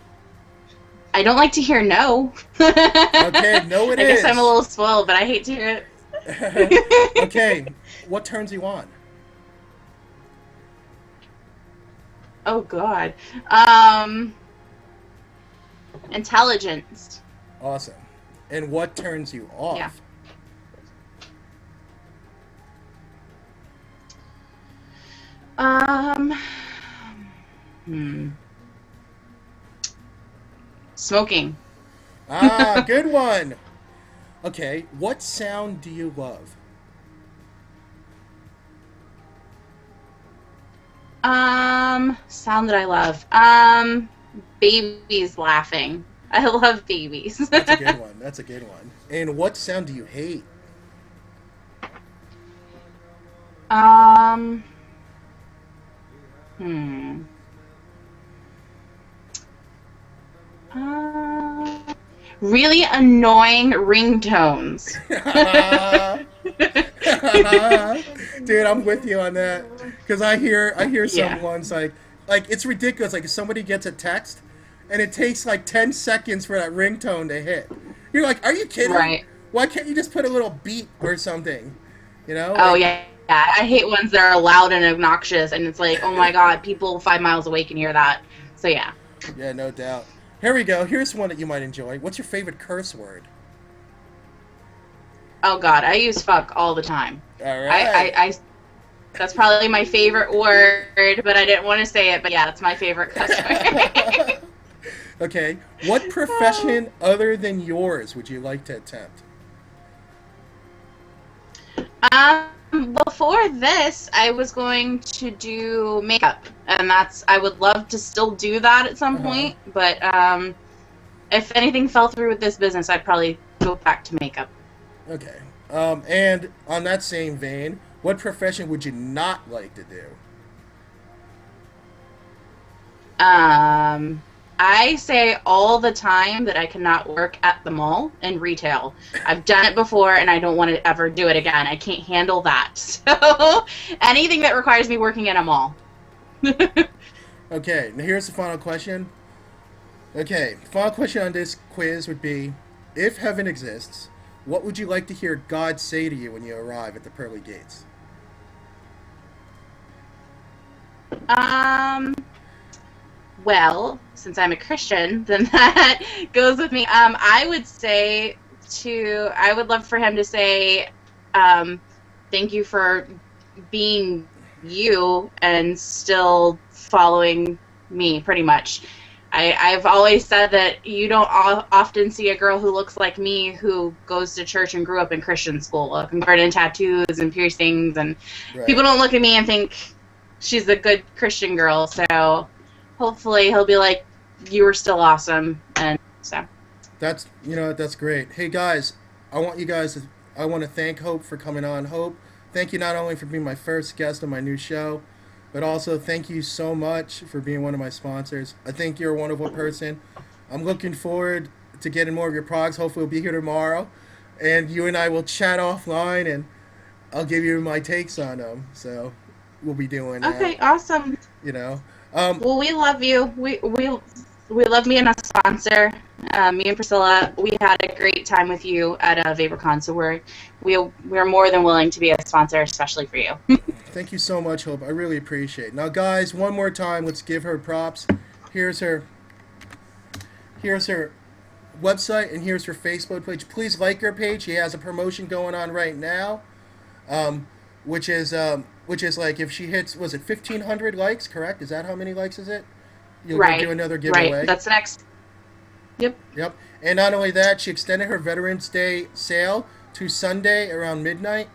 I don't like to hear no. Okay, no, it I guess I'm a is. little spoiled, but I hate to hear it. Okay, what turns you on? Oh God. Um, Intelligence. Awesome. And what turns you Yeah. off? Um. Hmm. Smoking. Ah, good one. Okay, what sound do you love? Sound that I love. Babies laughing. I love babies. That's a good one. That's a good one. And what sound do you hate? um. Hmm. Uh, Really annoying ringtones. Dude, I'm with you on that. Cause I hear some Yeah. ones like it's ridiculous. Like if somebody gets a text, and it takes like 10 seconds for that ringtone to hit. You're like, are you kidding? Right. Why can't you just put a little beat or something? You know, Oh like yeah. Yeah. I hate ones that are loud and obnoxious, and it's like, oh my god, people 5 miles away can hear that. So yeah. yeah, no doubt. Here we go. Here's one that you might enjoy. What's your favorite curse word? Oh god, I use fuck all the time. All I, right. I, I that's probably my favorite word, but I didn't want to say it. But yeah, it's my favorite cuss word. Okay. What profession other than yours would you like to attempt? Before this, I was going to do makeup, and I would love to still do that at some Uh huh. point. But if anything fell through with this business, I'd probably go back to makeup. Okay. And on that same vein, what profession would you not like to do? Um, I say all the time that I cannot work at the mall in retail. I've done it before, and I don't want to ever do it again. I can't handle that. So anything that requires me working in a mall. Okay. Now here's the final question. Okay. Final question on this quiz would be, if heaven exists, what would you like to hear God say to you when you arrive at the pearly gates? Um, Well, since I'm a Christian, then that goes with me. I would love for him to say, um, thank you for being you and still following me, pretty much. I've always said that you don't often see a girl who looks like me who goes to church and grew up in Christian school, covered in tattoos and piercings, and Right. people don't look at me and think she's a good Christian girl. So hopefully he'll be like, you were still awesome. And so, That's great. Hey guys, I want to thank Hope for coming on. Hope, thank you not only for being my first guest on my new show, but also thank you so much for being one of my sponsors. I think you're a wonderful person. I'm looking forward to getting more of your products. Hopefully, we'll be here tomorrow, and you and I will chat offline, and I'll give you my takes on them. So we'll be doing that. okay, awesome. You know. Um, Well, we love you. We love being a sponsor. Me and Priscilla, we had a great time with you at VaporCon, so we're more than willing to be a sponsor, especially for you. Thank you so much, Hope. I really appreciate it. Now, guys, one more time, let's give her props. Here's her. Here's her website, and here's her Facebook page. Please like her page. She has a promotion going on right now. which is like if she hits, was it 1,500 likes? Correct? Is that how many likes is it? You'll do Right. another Right. giveaway. That's the next. Yep. Yep. And not only that, she extended her Veterans Day sale to Sunday around midnight.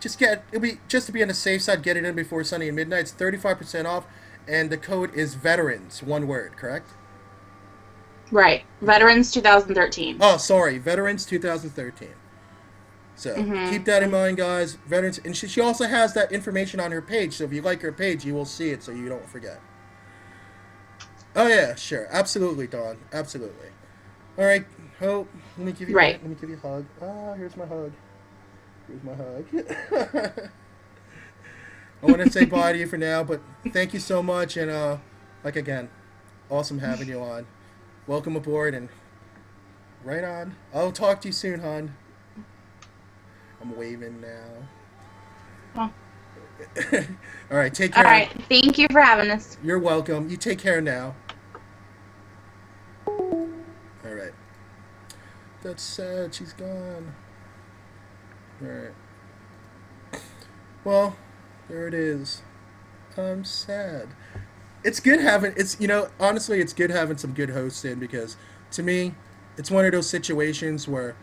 It'll be just to be on the safe side. Get it in before Sunday and midnight. It's 35% off, and the code is veterans, one word. Correct? Right. Veterans 2013. Oh, sorry, veterans 2013. So keep that in Mm-hmm. mind, guys. Veterans, and she also has that information on her page. So if you like her page, you will see it, so you don't forget. Oh yeah, sure, absolutely, Dawn, absolutely. All right, Hope. Let me give you. Right. Let me give you a hug. Ah, here's my hug. Here's my hug. I want to say bye to you for now, but thank you so much, and like again, awesome having you on. Welcome aboard, and right on. I'll talk to you soon, hon. I'm waving now. Oh. All right, take care. All right. Thank you for having us. You're welcome. You take care now. All right. That's sad. She's gone. All right. Well, there it is. I'm sad. It's good having honestly it's good having some good hosts in, because to me it's one of those situations where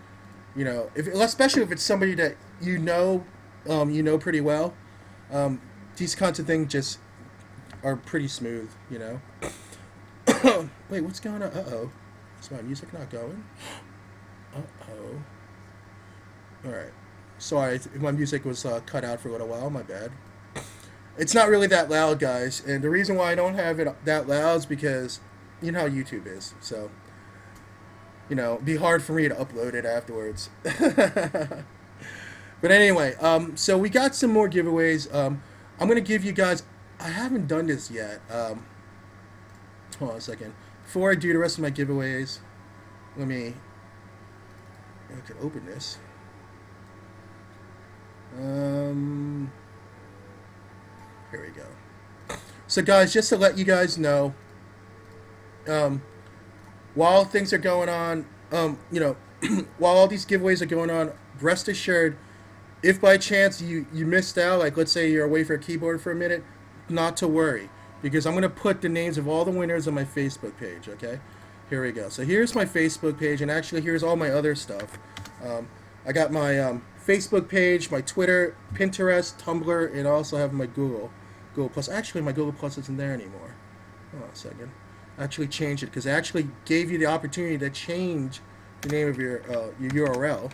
if especially if it's somebody that pretty well, these kinds of things just are pretty smooth. Wait, what's going on? Uh-oh. Is my music not going? Uh-oh. All right. Sorry if my music was cut out for a little while. My bad. It's not really that loud, guys, and the reason why I don't have it that loud is because you know how YouTube is. So, it'd be hard for me to upload it afterwards. But anyway, so we got some more giveaways. I'm gonna give you guys. I haven't done this yet. Hold on a second. Before I do the rest of my giveaways, I can open this. Here we go. So guys, just to let you guys know, while things are going on, while all these giveaways are going on, rest assured, if by chance you missed out, like let's say you're away for a keyboard for a minute, not to worry, because I'm going to put the names of all the winners on my Facebook page, okay? Here we go. So here's my Facebook page, and actually here's all my other stuff. I got my Facebook page, my Twitter, Pinterest, Tumblr, and I also have my Google Plus. Actually, my Google Plus isn't there anymore. Hold on a second. I actually changed it because I actually gave you the opportunity to change the name of your URL.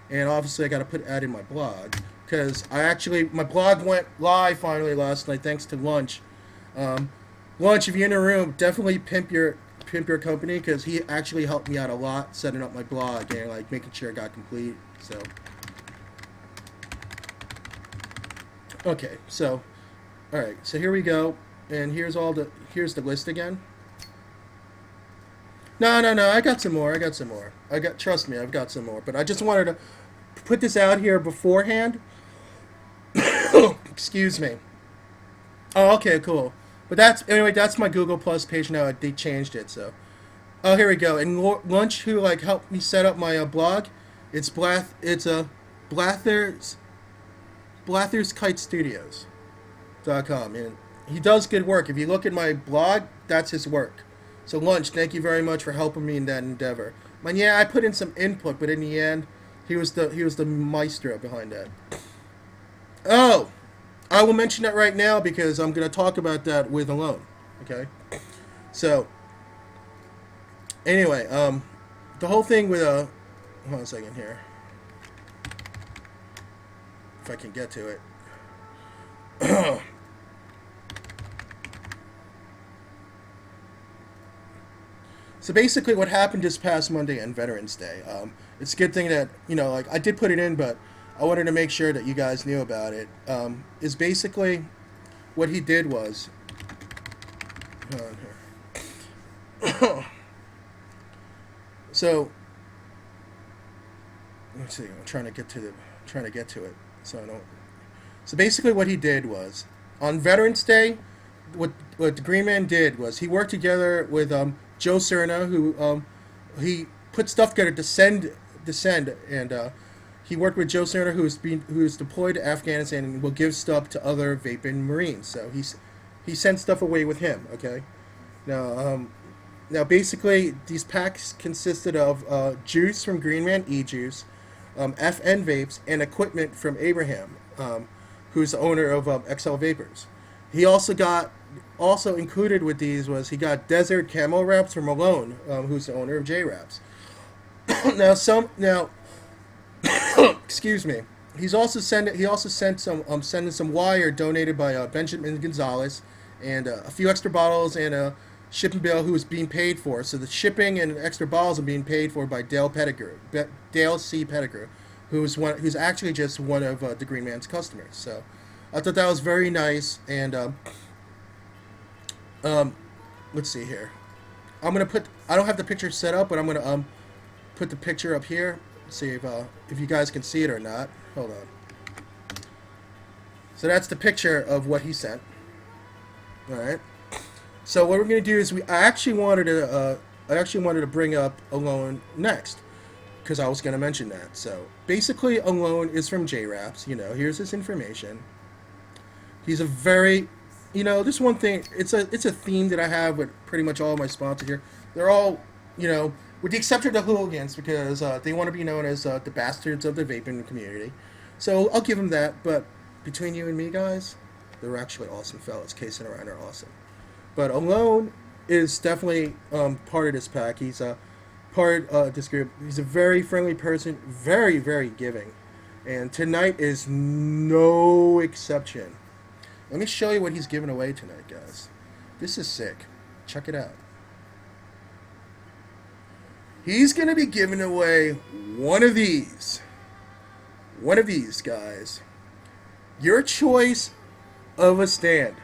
And obviously, I got to put add in my blog, because my blog went live finally last night thanks to Lunch. Lunch, if you're in the room, definitely pimp your company, because he actually helped me out a lot setting up my blog and like making sure it got complete. So. Okay, so, all right, so here we go, and here's the list again. No, I got some more. Trust me, I've got some more. But I just wanted to put this out here beforehand. Excuse me. Oh, okay, cool. But that's my Google Plus page now. They changed it, so. Oh, here we go. And Lunch, who helped me set up my blog, it's BlatherskiteStudios.com, and he does good work. If you look at my blog, that's his work. So Lunch, thank you very much for helping me in that endeavor. Man, yeah, I put in some input, but in the end, he was the maestro behind that. Oh, I will mention that right now because I'm going to talk about that with Alone. Okay, so anyway, the whole thing with hold on a second here. If I can get to it. So basically what happened this past Monday on Veterans Day, it's a good thing that, I did put it in, but I wanted to make sure that you guys knew about it, is basically what he did was, hold on here. So, let's see, I'm trying to get to it. So basically what he did was, on Veterans Day, what the Green Man did was he worked together with Joe Cerna, who he put stuff together to send, and He worked with Joe Cerner, who's deployed to Afghanistan and will give stuff to other vaping Marines. So he sent stuff away with him. Okay. Now basically these packs consisted of juice from Green Man e-juice, FN vapes, and equipment from Abraham, who's the owner of XL Vapors. He also included with these was he got desert camo wraps from Malone, who's the owner of J Wraps. now excuse me. He also sent some wire donated by Benjamin Gonzalez, and a few extra bottles and a shipping bill who was being paid for. So the shipping and extra bottles are being paid for by Dale C. Pettigrew, who's actually just one of the Green Man's customers. So I thought that was very nice. And let's see here. I don't have the picture set up, but I'm gonna put the picture up here. See if you guys can see it or not. Hold on. So that's the picture of what he sent. All right. So what we're gonna do is I actually wanted to bring up Alone next, because I was gonna mention that. So basically, Alone is from J Raps. Here's his information. He's a very, this one thing. It's a theme that I have with pretty much all of my sponsors here. They're all, with the exception of the hooligans, because they want to be known as the bastards of the vaping community. So I'll give them that. But between you and me, guys, they're actually awesome fellas. Case and Ryan are awesome. But Alone is definitely part of this pack. He's a part of this group. He's a very friendly person, very, very giving. And tonight is no exception. Let me show you what he's giving away tonight, guys. This is sick. Check it out. He's going to be giving away one of these. One of these, guys. Your choice of a stand.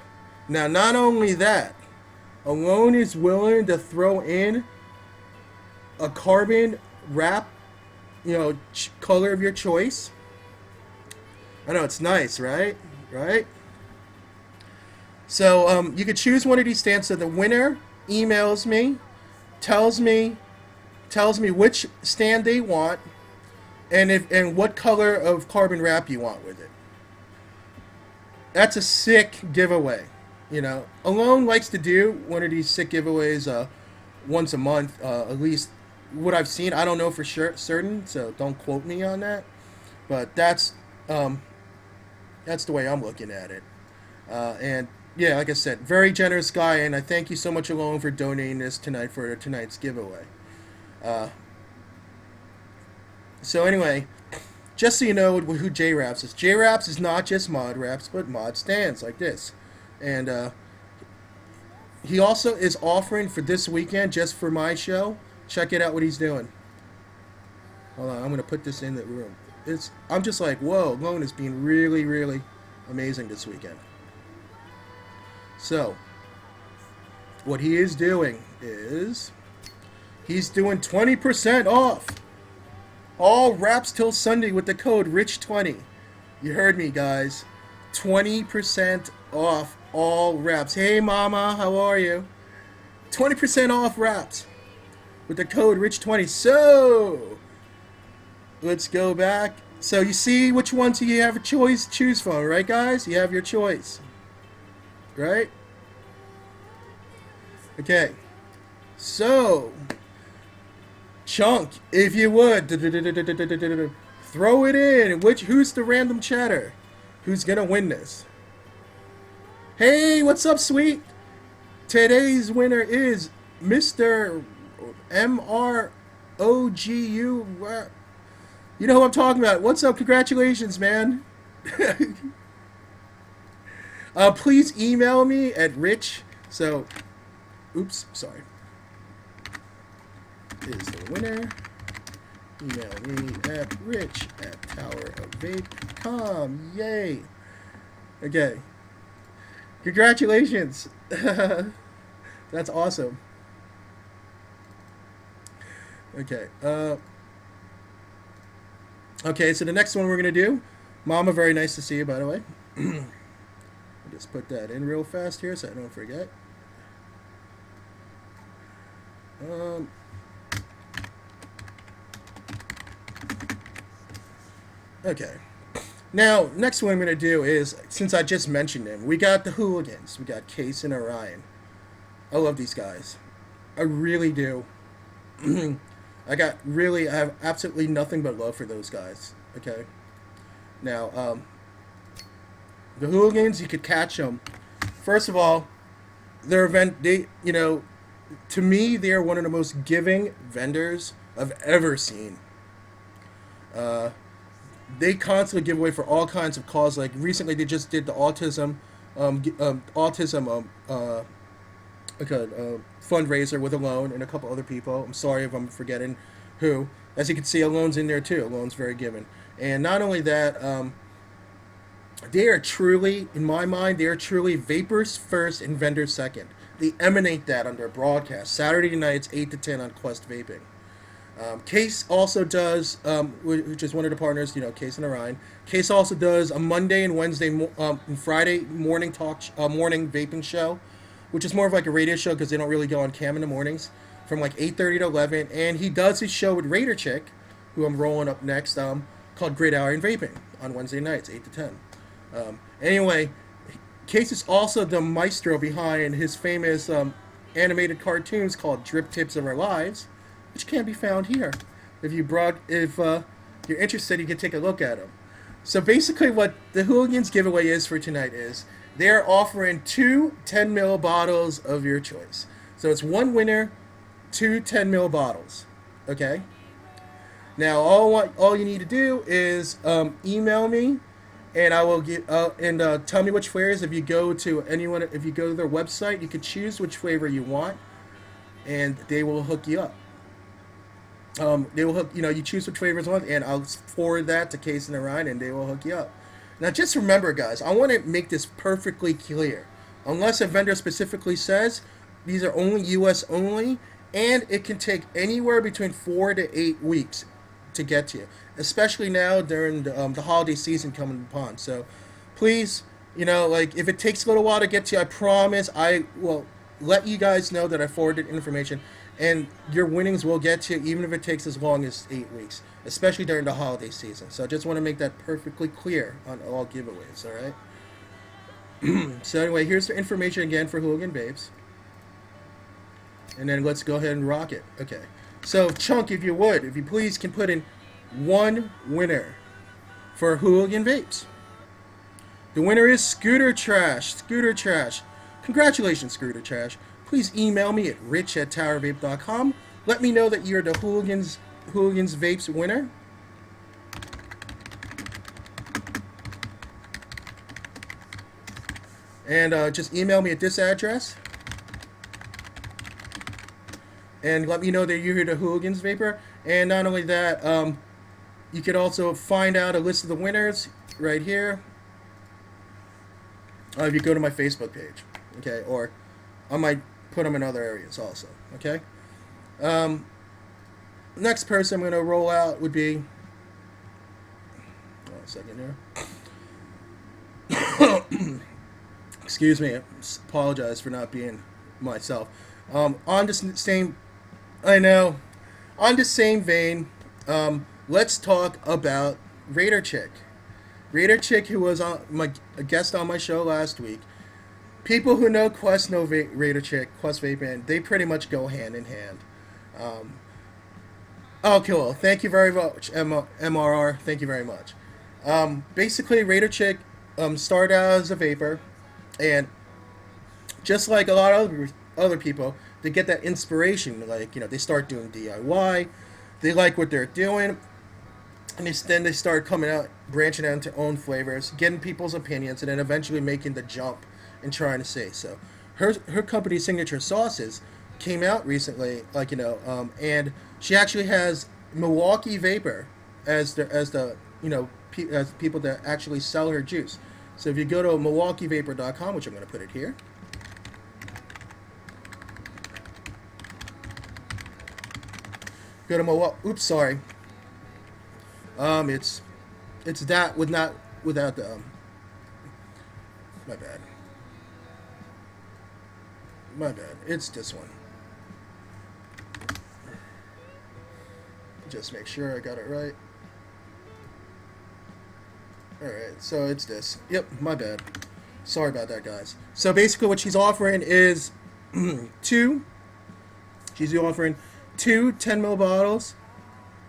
Now, not only that, Alone is willing to throw in a carbon wrap, color of your choice. I know, it's nice, right? Right? So, you could choose one of these stands. So the winner emails me, tells me which stand they want, and what color of carbon wrap you want with it. That's a sick giveaway. Alone likes to do one of these sick giveaways once a month, at least what I've seen. I don't know for certain, so don't quote me on that. But that's the way I'm looking at it. And yeah, like I said, very generous guy, and I thank you so much, Alone, for donating this tonight for tonight's giveaway. So anyway, just so you know who J Raps is. J Raps is not just mod wraps, but mod stands like this. And he also is offering for this weekend, just for my show. Check it out what he's doing. Hold on, I'm going to put this in the room. I'm just like, whoa, Lone is being really, really amazing this weekend. So, what he is doing is, he's doing 20% off all wraps till Sunday with the code RICH20. You heard me, guys. 20% off all wraps. Hey, Mama, how are you? 20% off wraps with the code RICH20. So, let's go back. So, you see which ones you have a choose from, right, guys? You have your choice. Right? Okay. So, Chunk, if you would, throw it in. Who's the random chatter? Who's gonna win this? Hey, what's up, sweet? Today's winner is Mr. MROGU. You know who I'm talking about. What's up? Congratulations, man. Please email me at Rich. So, oops, sorry. Is the winner. Email me at rich@towerofvape.com. Yay. Okay. Congratulations. That's awesome. Okay. Okay, so the next one we're going to do. Mama, very nice to see you, by the way. I'll just put that in real fast here so I don't forget. Okay. Now, next one I'm going to do is, since I just mentioned them, we got the Hooligans. We got Case and Orion. I love these guys. I really do. I have absolutely nothing but love for those guys. Okay. Now, the Hooligans, you could catch them. First of all, to me, they are one of the most giving vendors I've ever seen. Uh, they constantly give away for all kinds of causes. Like recently, they just did the autism fundraiser with Alone and a couple other people. I'm sorry if I'm forgetting who. As you can see, Alone's in there too. Alone's very giving. And not only that, they are truly, in my mind, they are truly vapors first and vendors second. They emanate that on their broadcast. Saturday nights, 8 to 10 on Quest Vaping. Case also does, which is one of the partners, Case and Orion. Case also does a Monday and Wednesday and Friday morning morning vaping show, which is more of like a radio show because they don't really go on cam in the mornings, from like 8:30 to 11. And he does his show with Raider Chick, who I'm rolling up next, called Gridiron Vaping on Wednesday nights, 8 to 10. Anyway, Case is also the maestro behind his famous animated cartoons called Drip Tips of Our Lives, which can be found here. If you're interested, you can take a look at them. So basically what the Hooligans giveaway is for tonight is they're offering 2 10 ml bottles of your choice. So it's one winner, 2 10 ml bottles. Okay? Now all you need to do is email me, and I will get tell me which flavors. If you go to their website, you can choose which flavor you want, and they will hook you up. You choose which flavors you want, and I'll forward that to Case and Orion, and they will hook you up. Now, just remember, guys, I want to make this perfectly clear. Unless a vendor specifically says these are only U.S. only, and it can take anywhere between 4 to 8 weeks to get to you, especially now during the holiday season coming upon. So, please, if it takes a little while to get to you, I promise I will let you guys know that I forwarded information. And your winnings will get to you even if it takes as long as 8 weeks, especially during the holiday season. So I just want to make that perfectly clear on all giveaways, all right? So anyway, here's the information again for Hooligan Vapes. And then let's go ahead and rock it. Okay. So Chunk, if you please can put in one winner for Hooligan Vapes. The winner is Scooter Trash. Scooter Trash. Congratulations, Scooter Trash. Please email me at rich@towervape.com. Let me know that you're the Hooligans Vapes winner. And just email me at this address. And let me know that you're the Hooligans Vapor. And not only that, you could also find out a list of the winners right here. If you go to my Facebook page. Okay, or I might put them in other areas also. Okay. Next person I'm going to roll out would be. Oh, a second here. Excuse me. I apologize for not being myself. On the same vein, let's talk about Raider Chick. Raider Chick, who was a guest on my show last week. People who know Quest know Raider Chick, Quest Vape, and they pretty much go hand in hand. Cool. Thank you very much, MRR. Thank you very much. Basically, Raider Chick started out as a vapor, and just like a lot of other people, they get that inspiration. They start doing DIY. They like what they're doing, and then they start branching out into own flavors, getting people's opinions, and then eventually making the jump and trying to say. So her company's Signature Sauces came out recently, and she actually has Milwaukee Vapor as people that actually sell her juice. So if you go to MilwaukeeVapor.com, which I'm going to put it here, go to Milwaukee. Oops, sorry. It's that without the my bad. It's this one. Just make sure I got it right. Alright, so it's this. Yep, my bad. Sorry about that, guys. So basically what she's offering is two. She's offering two 10 ml bottles,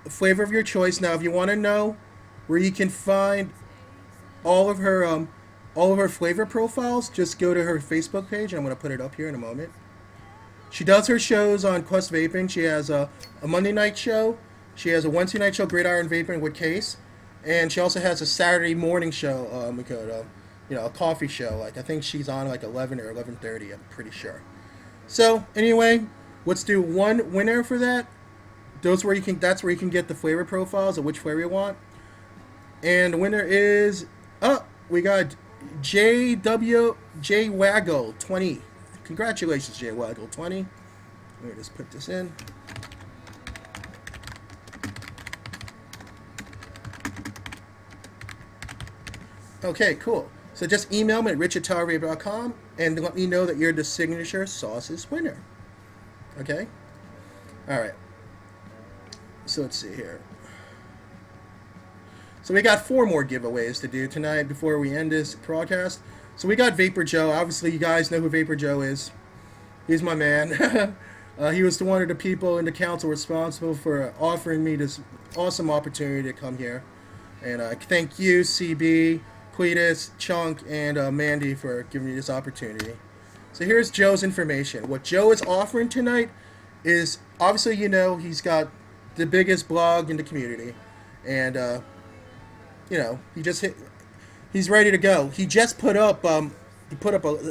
a flavor of your choice. Now, if you want to know where you can find all of her flavor profiles, just go to her Facebook page. I'm going to put it up here in a moment. She does her shows on Quest Vaping. She has a Monday night show. She has a Wednesday night show, Gridiron Vaping with Case. And she also has a Saturday morning show, a coffee show. Like I think she's on like 11 or 11:30. I'm pretty sure. So anyway, let's do one winner for that. That's where you can get the flavor profiles of which flavor you want. And the winner is we got J Waggle 20. Congratulations, J Waggle 20. Let me just put this in. Okay, cool. So just email me at rich@towervape.com and let me know that you're the signature sauces winner. Okay? Alright. So let's see here. So we got 4 more giveaways to do tonight before we end this broadcast. So we got Vapor Joe. Obviously, you guys know who Vapor Joe is. He's my man. He was one of the people in the council responsible for offering me this awesome opportunity to come here. And thank you, CB, Cletus, Chunk, and Mandy for giving me this opportunity. So here's Joe's information. What Joe is offering tonight is, obviously, he's got the biggest blog in the community. And, he's ready to go. He just put up, a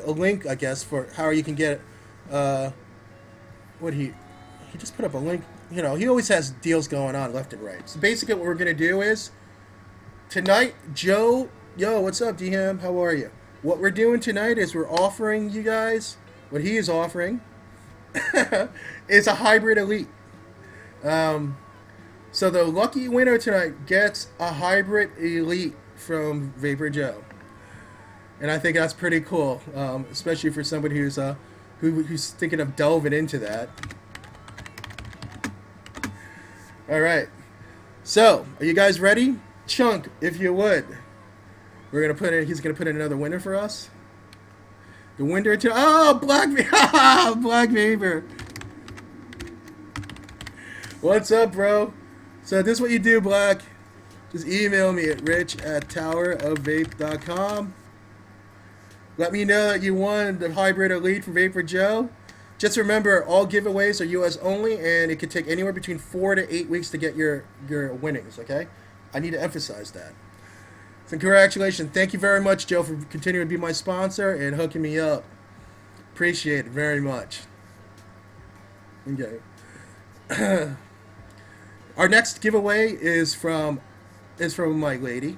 link, I guess, for how you can get, he just put up a link. He always has deals going on left and right. So basically what we're going to do is, tonight, Joe, yo, what's up, DM? How are you? What we're doing tonight is we're offering you guys, what he is offering, is a hybrid elite. So the lucky winner tonight gets a hybrid elite from Vapor Joe. And I think that's pretty cool, especially for somebody who's thinking of delving into that. All right. So, are you guys ready? Chunk, if you would. He's gonna put in another winner for us. The winner to Black Vapor. What's up, bro? So this is what you do, Black. Just email me at rich@towerofvape.com. Let me know that you won the hybrid elite from Vapor Joe. Just remember, all giveaways are U.S. only, and it could take anywhere between 4 to 8 weeks to get your winnings. Okay, I need to emphasize that. So congratulations. Thank you very much, Joe, for continuing to be my sponsor and hooking me up. Appreciate it very much. Okay. Our next giveaway is from my lady.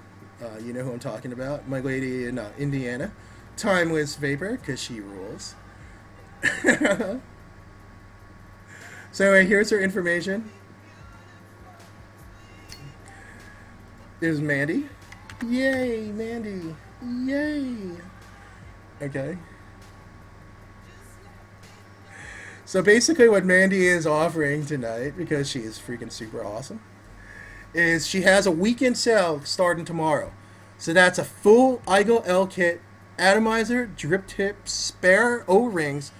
You know who I'm talking about. My lady in Indiana. Timeless Vapor, because she rules. So anyway, here's her information. There's Mandy. Yay, Mandy. Yay. Okay. So basically what Mandy is offering tonight, because she is freaking super awesome, is she has a weekend sale starting tomorrow. So that's a full IGO L kit, atomizer, drip tip, spare O-rings.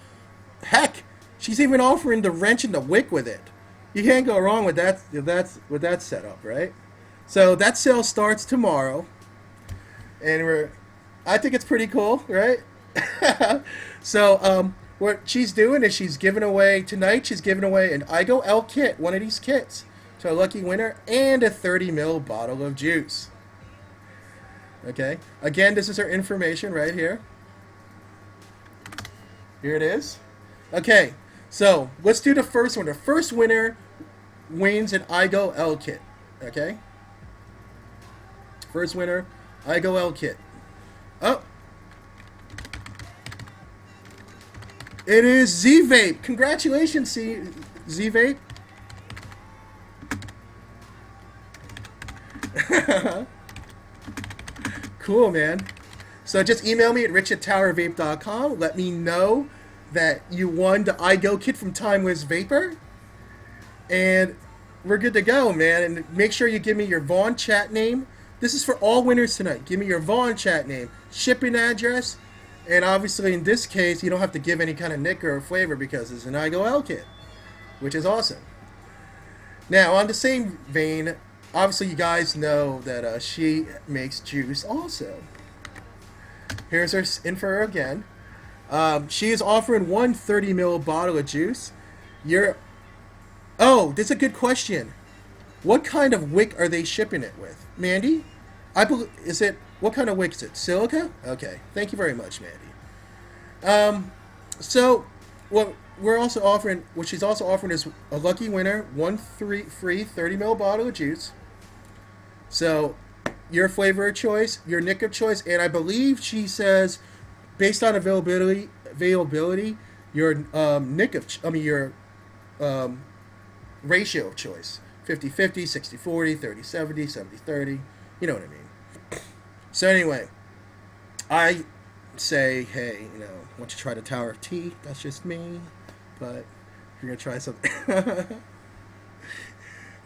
Heck, she's even offering the wrench and the wick with it. You can't go wrong with that setup, right? So that sale starts tomorrow, and I think it's pretty cool, right? So what she's doing is she's giving away an IGO L kit, one of these kits, to a lucky winner, and a 30 ml bottle of juice. Okay, again, this is her information right here. Here it is. Okay, so let's do the first winner. First winner wins an IGO L kit. Okay. First winner, IGO L kit. Oh. It is Z-Vape. Congratulations, Z-Vape. Cool, man. So just email me at rich@towervape.com. Let me know that you won the IGO kit from Timeless Vapor. And we're good to go, man. And make sure you give me your Vaughn chat name This is for all winners tonight. Give me your Vaughn chat name, shipping address, and obviously in this case, you don't have to give any kind of nick or flavor because it's an IGOL kit, which is awesome. Now, on the same vein, obviously you guys know that she makes juice also. Here's her info again. She is offering one 30 ml bottle of juice. Oh, that's a good question. What kind of wick are they shipping it with? Mandy? What kind of wick is it? Silica? Okay. Thank you very much, Mandy. So, what she's also offering is a lucky winner, free 30 ml bottle of juice. So, your flavor of choice, your nick of choice, and I believe she says, based on availability, your your ratio of choice. 50-50, 60-40, 30-70, 70-30. You know what I mean. So anyway, I say, hey, why don't you try the Tower of Tea? That's just me. But if you're going to try something...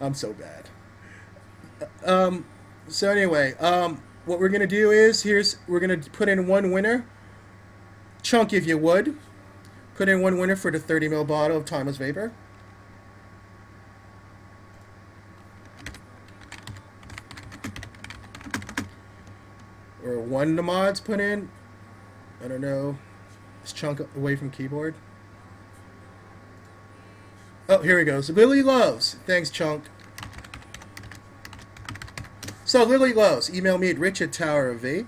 I'm so bad. So anyway, what we're going to do is, we're going to put in one winner. Chunk, if you would. Put in one winner for the 30 ml bottle of Timeless Vapor. Or one of the mods put in. I don't know. This Chunk away from keyboard. Oh, here we go. So Lily Loves. Thanks, Chunk. So Lily Loves, email me at rich@towerofvape.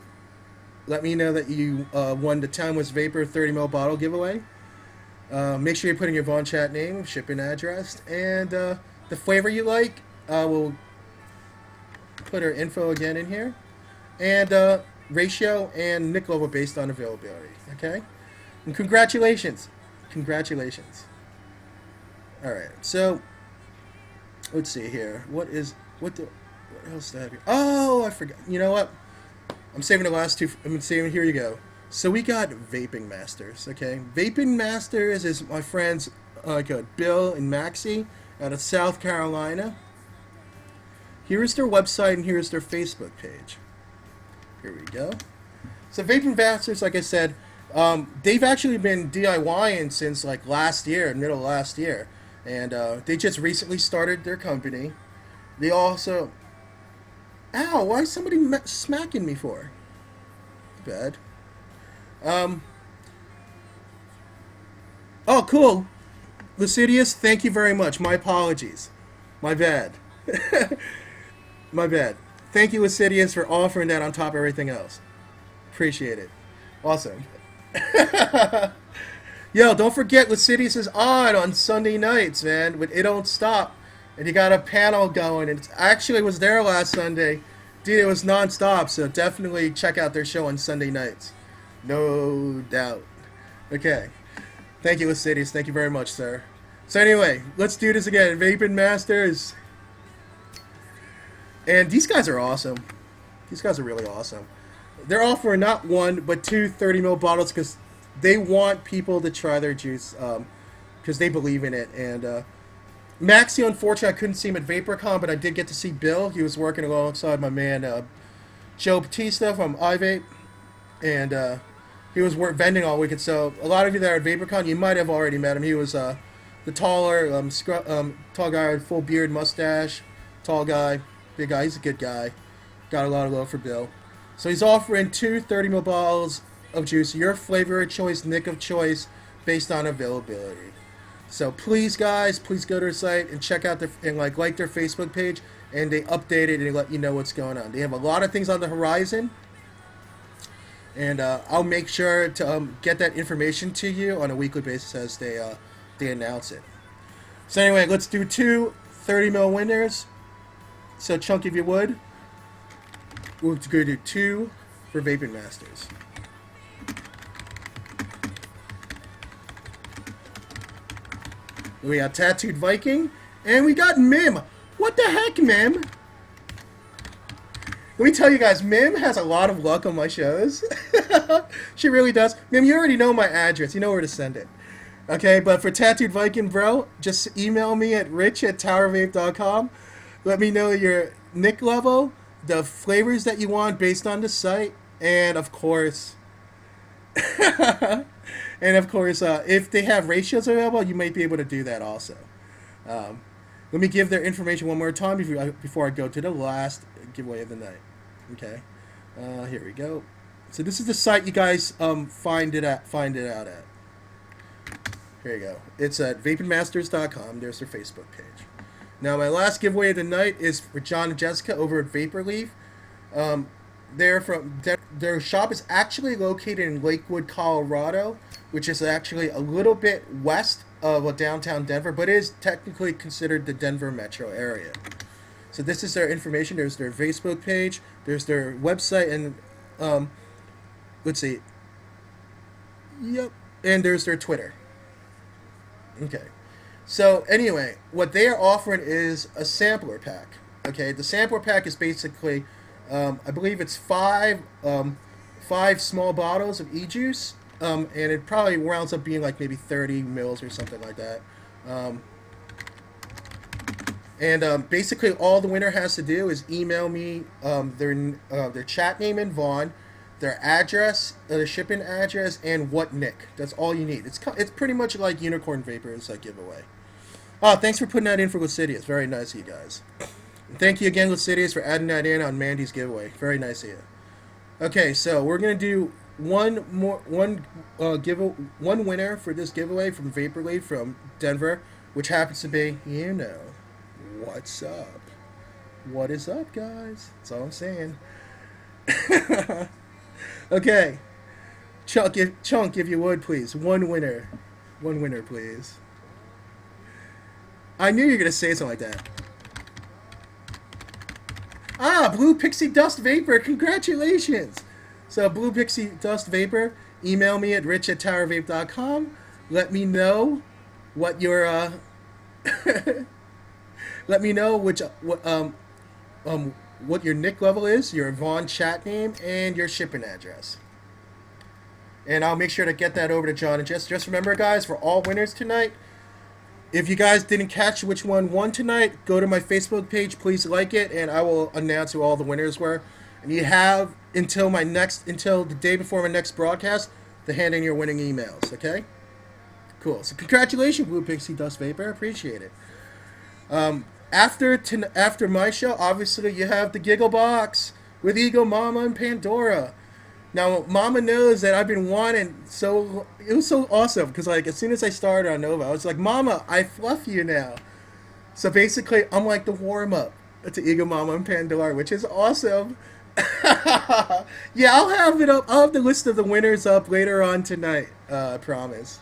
Let me know that you won the Timeless Vapor 30 ml bottle giveaway. Make sure you put in your Vaughn chat name, shipping address, and the flavor you like. We'll put our info again in here. And ratio and nick level based on availability. Okay? And congratulations. Congratulations. Alright, so let's see here. What else do I have here? Oh, I forgot. You know what? I'm saving the last two. Here you go. So we got Vaping Masters, okay? Vaping Masters is my friends Bill and Maxie out of South Carolina. Here is their website and here is their Facebook page. Here we go. So Vaping Masters, like I said, they've actually been DIYing since like middle of last year. And they just recently started their company. They also... Ow, why is somebody smacking me for? Bad. Oh, cool. Lucidius, thank you very much. My apologies. My bad. My bad. Thank you, Lucidius, for offering that on top of everything else. Appreciate it. Awesome. Yo, don't forget Lucidius is on Sunday nights, man. But It Don't Stop. And you got a panel going. And actually was there last Sunday. Dude, it was non-stop. So definitely check out their show on Sunday nights. No doubt. Okay. Thank you, Lucidius. Thank you very much, sir. So anyway, let's do this again. Vaping Masters. And these guys are awesome. These guys are really awesome. They're offering not one, but two 30 ml bottles because they want people to try their juice because they believe in it. And Maxie, unfortunately, I couldn't see him at VaporCon, but I did get to see Bill. He was working alongside my man Joe Batista from iVape. And he was vending all weekend. So a lot of you that are at VaporCon, you might have already met him. He was the taller, tall guy with full beard, mustache, tall guy. Big guy. He's a good guy. Got a lot of love for Bill. So he's offering two 30 ml bottles of juice, your flavor of choice, nick of choice, based on availability. So please, guys, please go to their site and check out like their Facebook page, and they update it and they let you know what's going on. They have a lot of things on the horizon, and I'll make sure to get that information to you on a weekly basis as they announce it. So anyway, let's do two 30 ml winners. So, Chunk, if you would, we're going to do two for Vaping Masters. We got Tattooed Viking, and we got Mim. What the heck, Mim? Let me tell you guys, Mim has a lot of luck on my shows. She really does. Mim, you already know my address. You know where to send it. Okay, but for Tattooed Viking, bro, just email me at rich@towervape.com. Let me know your nick level, the flavors that you want based on the site, and of course, if they have ratios available, you might be able to do that also. Um, Let me give their information one more time before I go to the last giveaway of the night. Okay, here we go. So this is the site you guys find it out at. Here you go. It's at vapingmasters.com. There's their Facebook page. Now my last giveaway of the night is for John and Jessica over at Vapor Leaf. Um, their shop is actually located in Lakewood, Colorado, which is actually a little bit west of downtown Denver, but it is technically considered the Denver metro area. So this is their information. There's their Facebook page. There's their website, and let's see. Yep, and there's their Twitter. Okay. So anyway, what they are offering is a sampler pack. Okay, the sampler pack is basically, I believe it's five small bottles of e-juice, and it probably rounds up being like maybe 30 mils or something like that. And basically, all the winner has to do is email me their chat name and Vaughn, their address, their shipping address, and what nick. That's all you need. It's pretty much like Unicorn Vapors giveaway. Oh, thanks for putting that in for Lucidius. Very nice of you guys. And thank you again, Lucidius, for adding that in on Mandy's giveaway. Very nice of you. Okay, so we're gonna do one winner for this giveaway from Vaporly from Denver, which happens to be, what's up? What is up, guys? That's all I'm saying. Okay, Chunk, if you would, please. One winner, please. I knew you were gonna say something like that. Blue Pixie Dust Vapor, congratulations! So, Blue Pixie Dust Vapor, email me at rich@towervape.com. Let me know what your let me know what your nick level is, your Vaughn chat name, and your shipping address. And I'll make sure to get that over to John and Jess. Just remember, guys, for all winners tonight, if you guys didn't catch which one won tonight, go to my Facebook page, please like it, and I will announce who all the winners were. And you have until the day before my next broadcast to hand in your winning emails, okay? Cool. So congratulations, Blue Pixie Dust Vapor. Appreciate it. After my show, obviously you have the Giggle Box with Ego Mama and Pandora. Now, Mama knows that I've been wanting, so it was so awesome because like as soon as I started on Nova, I was like, Mama, I fluff you now. So basically, I'm like the warm up to Ego Mama and Pandora, which is awesome. Yeah, I'll have it up. I'll have the list of the winners up later on tonight. I promise.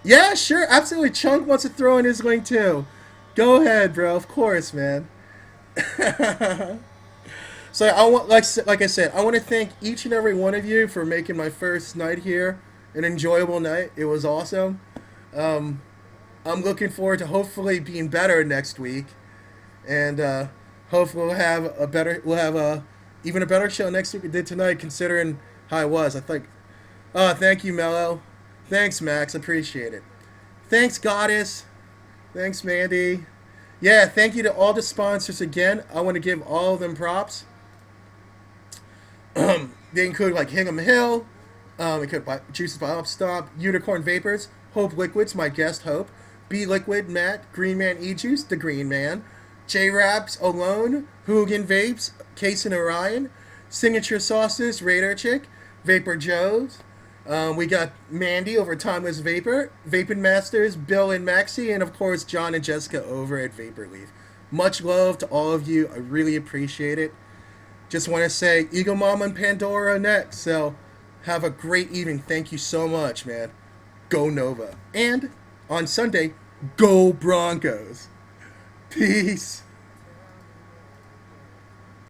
Yeah, sure, absolutely. Chunk wants to throw in his link too. Go ahead, bro. Of course, man. So I want, like I said, I want to thank each and every one of you for making my first night here an enjoyable night. It was awesome. I'm looking forward to hopefully being better next week, and hopefully we'll have even a better show next week we did tonight, considering how I was. I think. Oh, thank you, Mello. Thanks, Max. Appreciate it. Thanks, Goddess. Thanks, Mandy. Yeah, thank you to all the sponsors again. I want to give all of them props. They include like Hingham Hill, Juices by Upstop, Unicorn Vapors, Hope Liquids, my guest Hope, B Liquid, Matt, Green Man E-Juice, the Green Man, J Raps, Alone, Hooligan Vapes, Case and Orion, Signature Sauces, Radar Chick, Vapor Joe's. We got Mandy over at Timeless Vapor, Vaping Masters, Bill and Maxie, and of course John and Jessica over at Vapor Leaf. Much love to all of you. I really appreciate it. Just want to say Eagle Mama and Pandora next. So have a great evening. Thank you so much, man. Go Nova. And on Sunday, go Broncos. Peace.